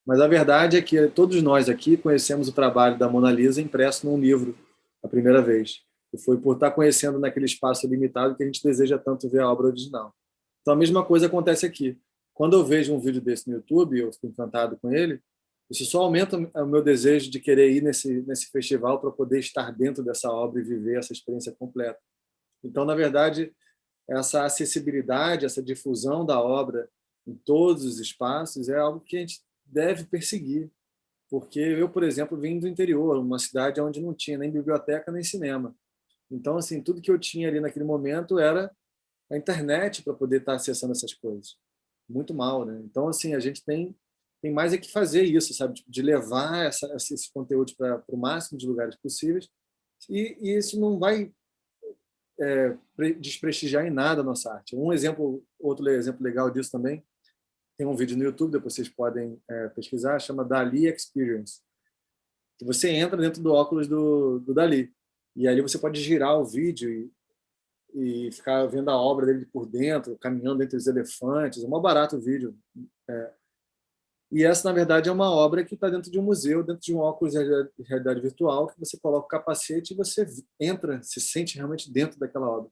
Mas a verdade é que todos nós aqui conhecemos o trabalho da Mona Lisa impresso num livro a primeira vez. E foi por estar conhecendo naquele espaço limitado que a gente deseja tanto ver a obra original. Então a mesma coisa acontece aqui. Quando eu vejo um vídeo desse no YouTube, eu fico encantado com ele, isso só aumenta o meu desejo de querer ir nesse festival para poder estar dentro dessa obra e viver essa experiência completa. Então, na verdade, essa acessibilidade, essa difusão da obra em todos os espaços é algo que a gente deve perseguir, porque eu, por exemplo, vim do interior, uma cidade onde não tinha nem biblioteca nem cinema. Então, assim, tudo que eu tinha ali naquele momento era a internet para poder estar acessando essas coisas. Muito mal, né? Então, assim, a gente tem mais é que fazer isso, sabe? De levar esse conteúdo para o máximo de lugares possíveis E isso não vai desprestigiar em nada a nossa arte. Outro exemplo legal disso também, tem um vídeo no YouTube, depois vocês podem pesquisar, chama Dali Experience. Que você entra dentro do óculos do Dali, e ali você pode girar o vídeo e ficar vendo a obra dele por dentro, caminhando entre os elefantes. É mó barato o vídeo. E essa, na verdade, é uma obra que está dentro de um museu, dentro de um óculos de realidade virtual, que você coloca o capacete e você entra, se sente realmente dentro daquela obra.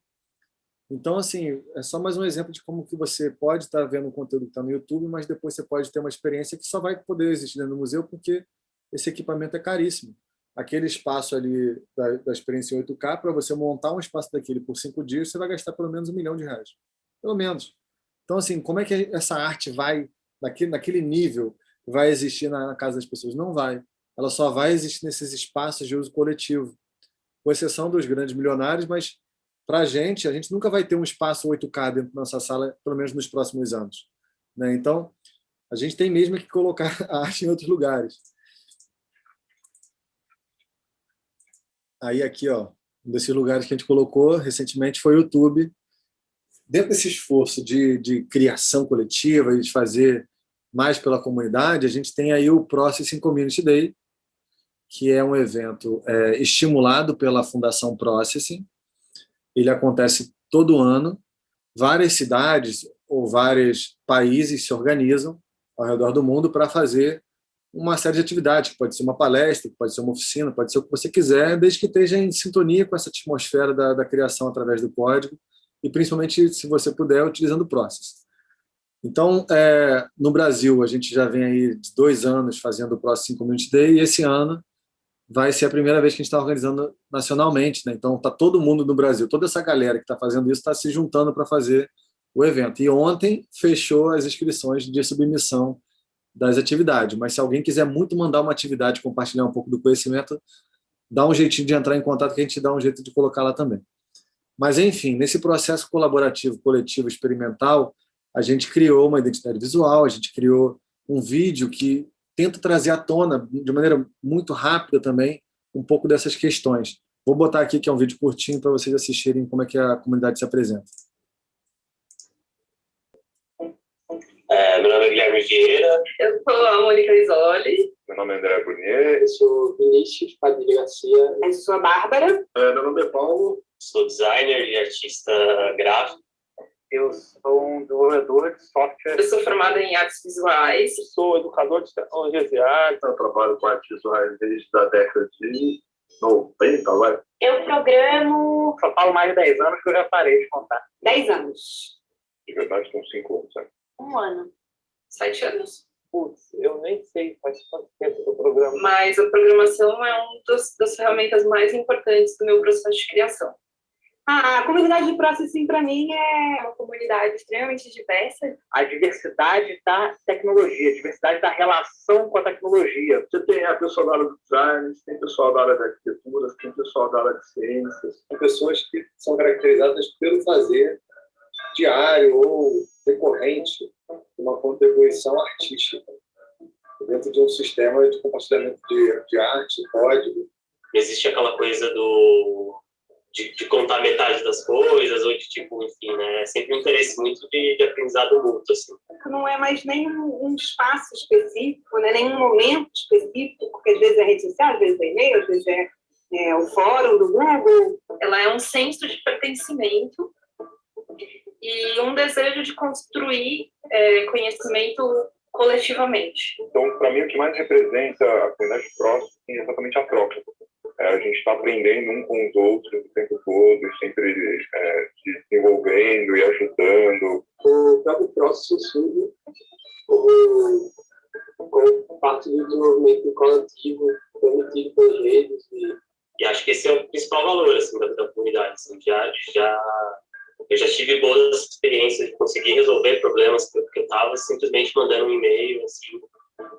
Então, assim, é só mais um exemplo de como que você pode estar vendo um conteúdo que está no YouTube, mas depois você pode ter uma experiência que só vai poder existir dentro do museu porque esse equipamento é caríssimo. Aquele espaço ali da experiência em 8K, para você montar um espaço daquele por 5 dias, você vai gastar pelo menos R$1 milhão. Pelo menos. Então, assim, como é que essa arte vai, naquele nível, vai existir na casa das pessoas? Não vai. Ela só vai existir nesses espaços de uso coletivo, com exceção dos grandes milionários, mas para a gente nunca vai ter um espaço 8K dentro da nossa sala, pelo menos nos próximos anos. Né? Então, a gente tem mesmo que colocar a arte em outros lugares. Aí aqui, ó, um desses lugares que a gente colocou recentemente foi o YouTube. Dentro desse esforço de criação coletiva e de fazer mais pela comunidade, a gente tem aí o Processing Community Day, que é um evento estimulado pela Fundação Processing. Ele acontece todo ano. Várias cidades ou vários países se organizam ao redor do mundo para fazer uma série de atividades, que pode ser uma palestra, que pode ser uma oficina, pode ser o que você quiser, desde que esteja em sintonia com essa atmosfera da criação através do código e, principalmente, se você puder, utilizando o Process. Então, no Brasil, a gente já vem aí de 2 anos fazendo o Processing Community Day e esse ano vai ser a primeira vez que a gente está organizando nacionalmente, né? Então, está todo mundo no Brasil, toda essa galera que está fazendo isso está se juntando para fazer o evento. E ontem fechou as inscrições de submissão das atividades, mas se alguém quiser muito mandar uma atividade, compartilhar um pouco do conhecimento, dá um jeitinho de entrar em contato que a gente dá um jeito de colocar lá também. Mas, enfim, nesse processo colaborativo, coletivo, experimental, a gente criou uma identidade visual, a gente criou um vídeo que tenta trazer à tona, de maneira muito rápida também, um pouco dessas questões. Vou botar aqui, que é um vídeo curtinho, para vocês assistirem como é que a comunidade se apresenta. Meu nome é Guilherme Vieira. Eu sou a Mônica Isoli. Meu nome é André Burnier. Eu sou Vinícius Padilha Garcia. Eu sou a Bárbara. Meu nome é Paulo. Sou designer e artista gráfico. Eu sou um desenvolvedor de software. Eu sou formada em artes visuais. Eu sou educador de tecnologias de arte. Eu trabalho com artes visuais desde a década de 90, vai. Eu programo... Só falo mais de 10 anos que eu já parei de contar. 10 anos. De verdade, estão 5 anos, sabe? 1 ano. 7 anos. Putz, eu nem sei faz quanto tempo que eu programo. Mas a programação é uma das ferramentas mais importantes do meu processo de criação. A comunidade de Processing, para mim, é uma comunidade extremamente diversa. A diversidade da tecnologia, a diversidade da relação com a tecnologia. Você tem a pessoa da área do design, tem pessoal da área da arquitetura, tem pessoal da área de ciências. Tem pessoas que são caracterizadas pelo fazer diário ou recorrente, uma contribuição artística dentro de um sistema de compartilhamento de arte, código. Existe aquela coisa de contar metade das coisas, ou de tipo, enfim, né? É sempre um interesse muito de aprendizado mútuo, assim. Não é mais nem um espaço específico, né? Nem um momento específico, porque às vezes é rede social, às vezes é e-mail, às vezes é o fórum do Google. Ela é um senso de pertencimento e um desejo de construir conhecimento coletivamente. Então, para mim, o que mais representa a comunidade próxima é exatamente a troca. A gente está aprendendo um com os outros o tempo todo, sempre se desenvolvendo e ajudando. O próprio Processing surge como parte do desenvolvimento coletivo, permitido pelas redes. E acho que esse é o principal valor, assim, da comunidade. Assim, eu já tive boas experiências de conseguir resolver problemas que eu estava simplesmente mandando um e-mail, assim.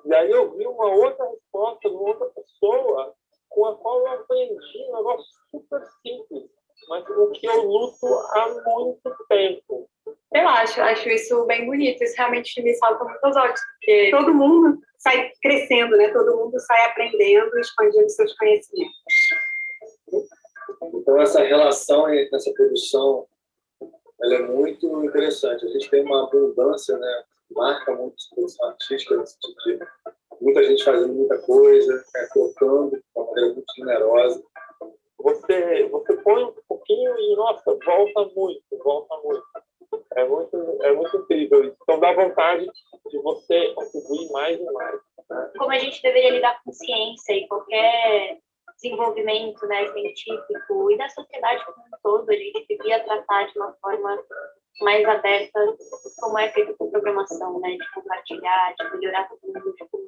Daí eu vi uma outra resposta de uma outra pessoa com a qual eu aprendi um negócio super simples, mas o que eu luto há muito tempo. Eu acho isso bem bonito, isso realmente me salta muito aos olhos, porque todo mundo sai crescendo, né? Todo mundo sai aprendendo e expandindo seus conhecimentos. Então, essa relação nessa produção, ela é muito interessante. A gente tem uma abundância, né? Marca muito a produção artística, nesse sentido. Muita gente fazendo muita coisa, colocando de uma maneira muito generosa. Você põe um pouquinho e, nossa, volta muito. É muito incrível isso. Então dá vontade de você contribuir mais e mais. Né? Como a gente deveria lidar com ciência e qualquer desenvolvimento, né, científico e da sociedade como um todo, a gente devia tratar de uma forma mais aberta, como é feito com programação, né, de compartilhar, de melhorar tudo, tipo,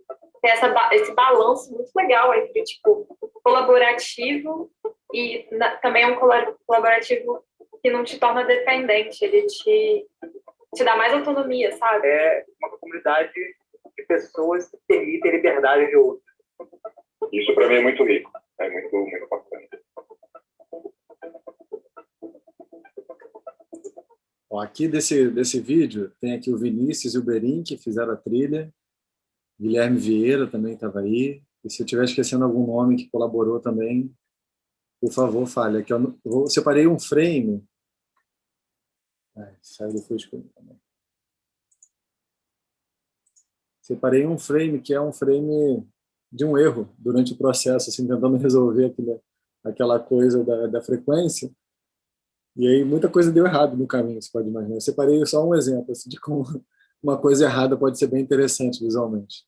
ter esse balanço muito legal entre, tipo, colaborativo e também é um colaborativo que não te torna dependente, ele te dá mais autonomia, sabe? É uma comunidade de pessoas que permitem a liberdade de outros. Isso para mim é muito rico, é muito, muito bacana. Ó, aqui desse vídeo, tem aqui o Vinícius e o Berim, que fizeram a trilha. Guilherme Vieira também estava aí. E se eu estiver esquecendo algum nome que colaborou também, por favor, fale. Aqui eu separei um frame. Saiu do full screen também. Separei um frame que é um frame de um erro durante o processo, assim, tentando resolver aquela coisa da frequência. E aí muita coisa deu errado no caminho, você pode imaginar. Eu separei só um exemplo assim, de como uma coisa errada pode ser bem interessante visualmente.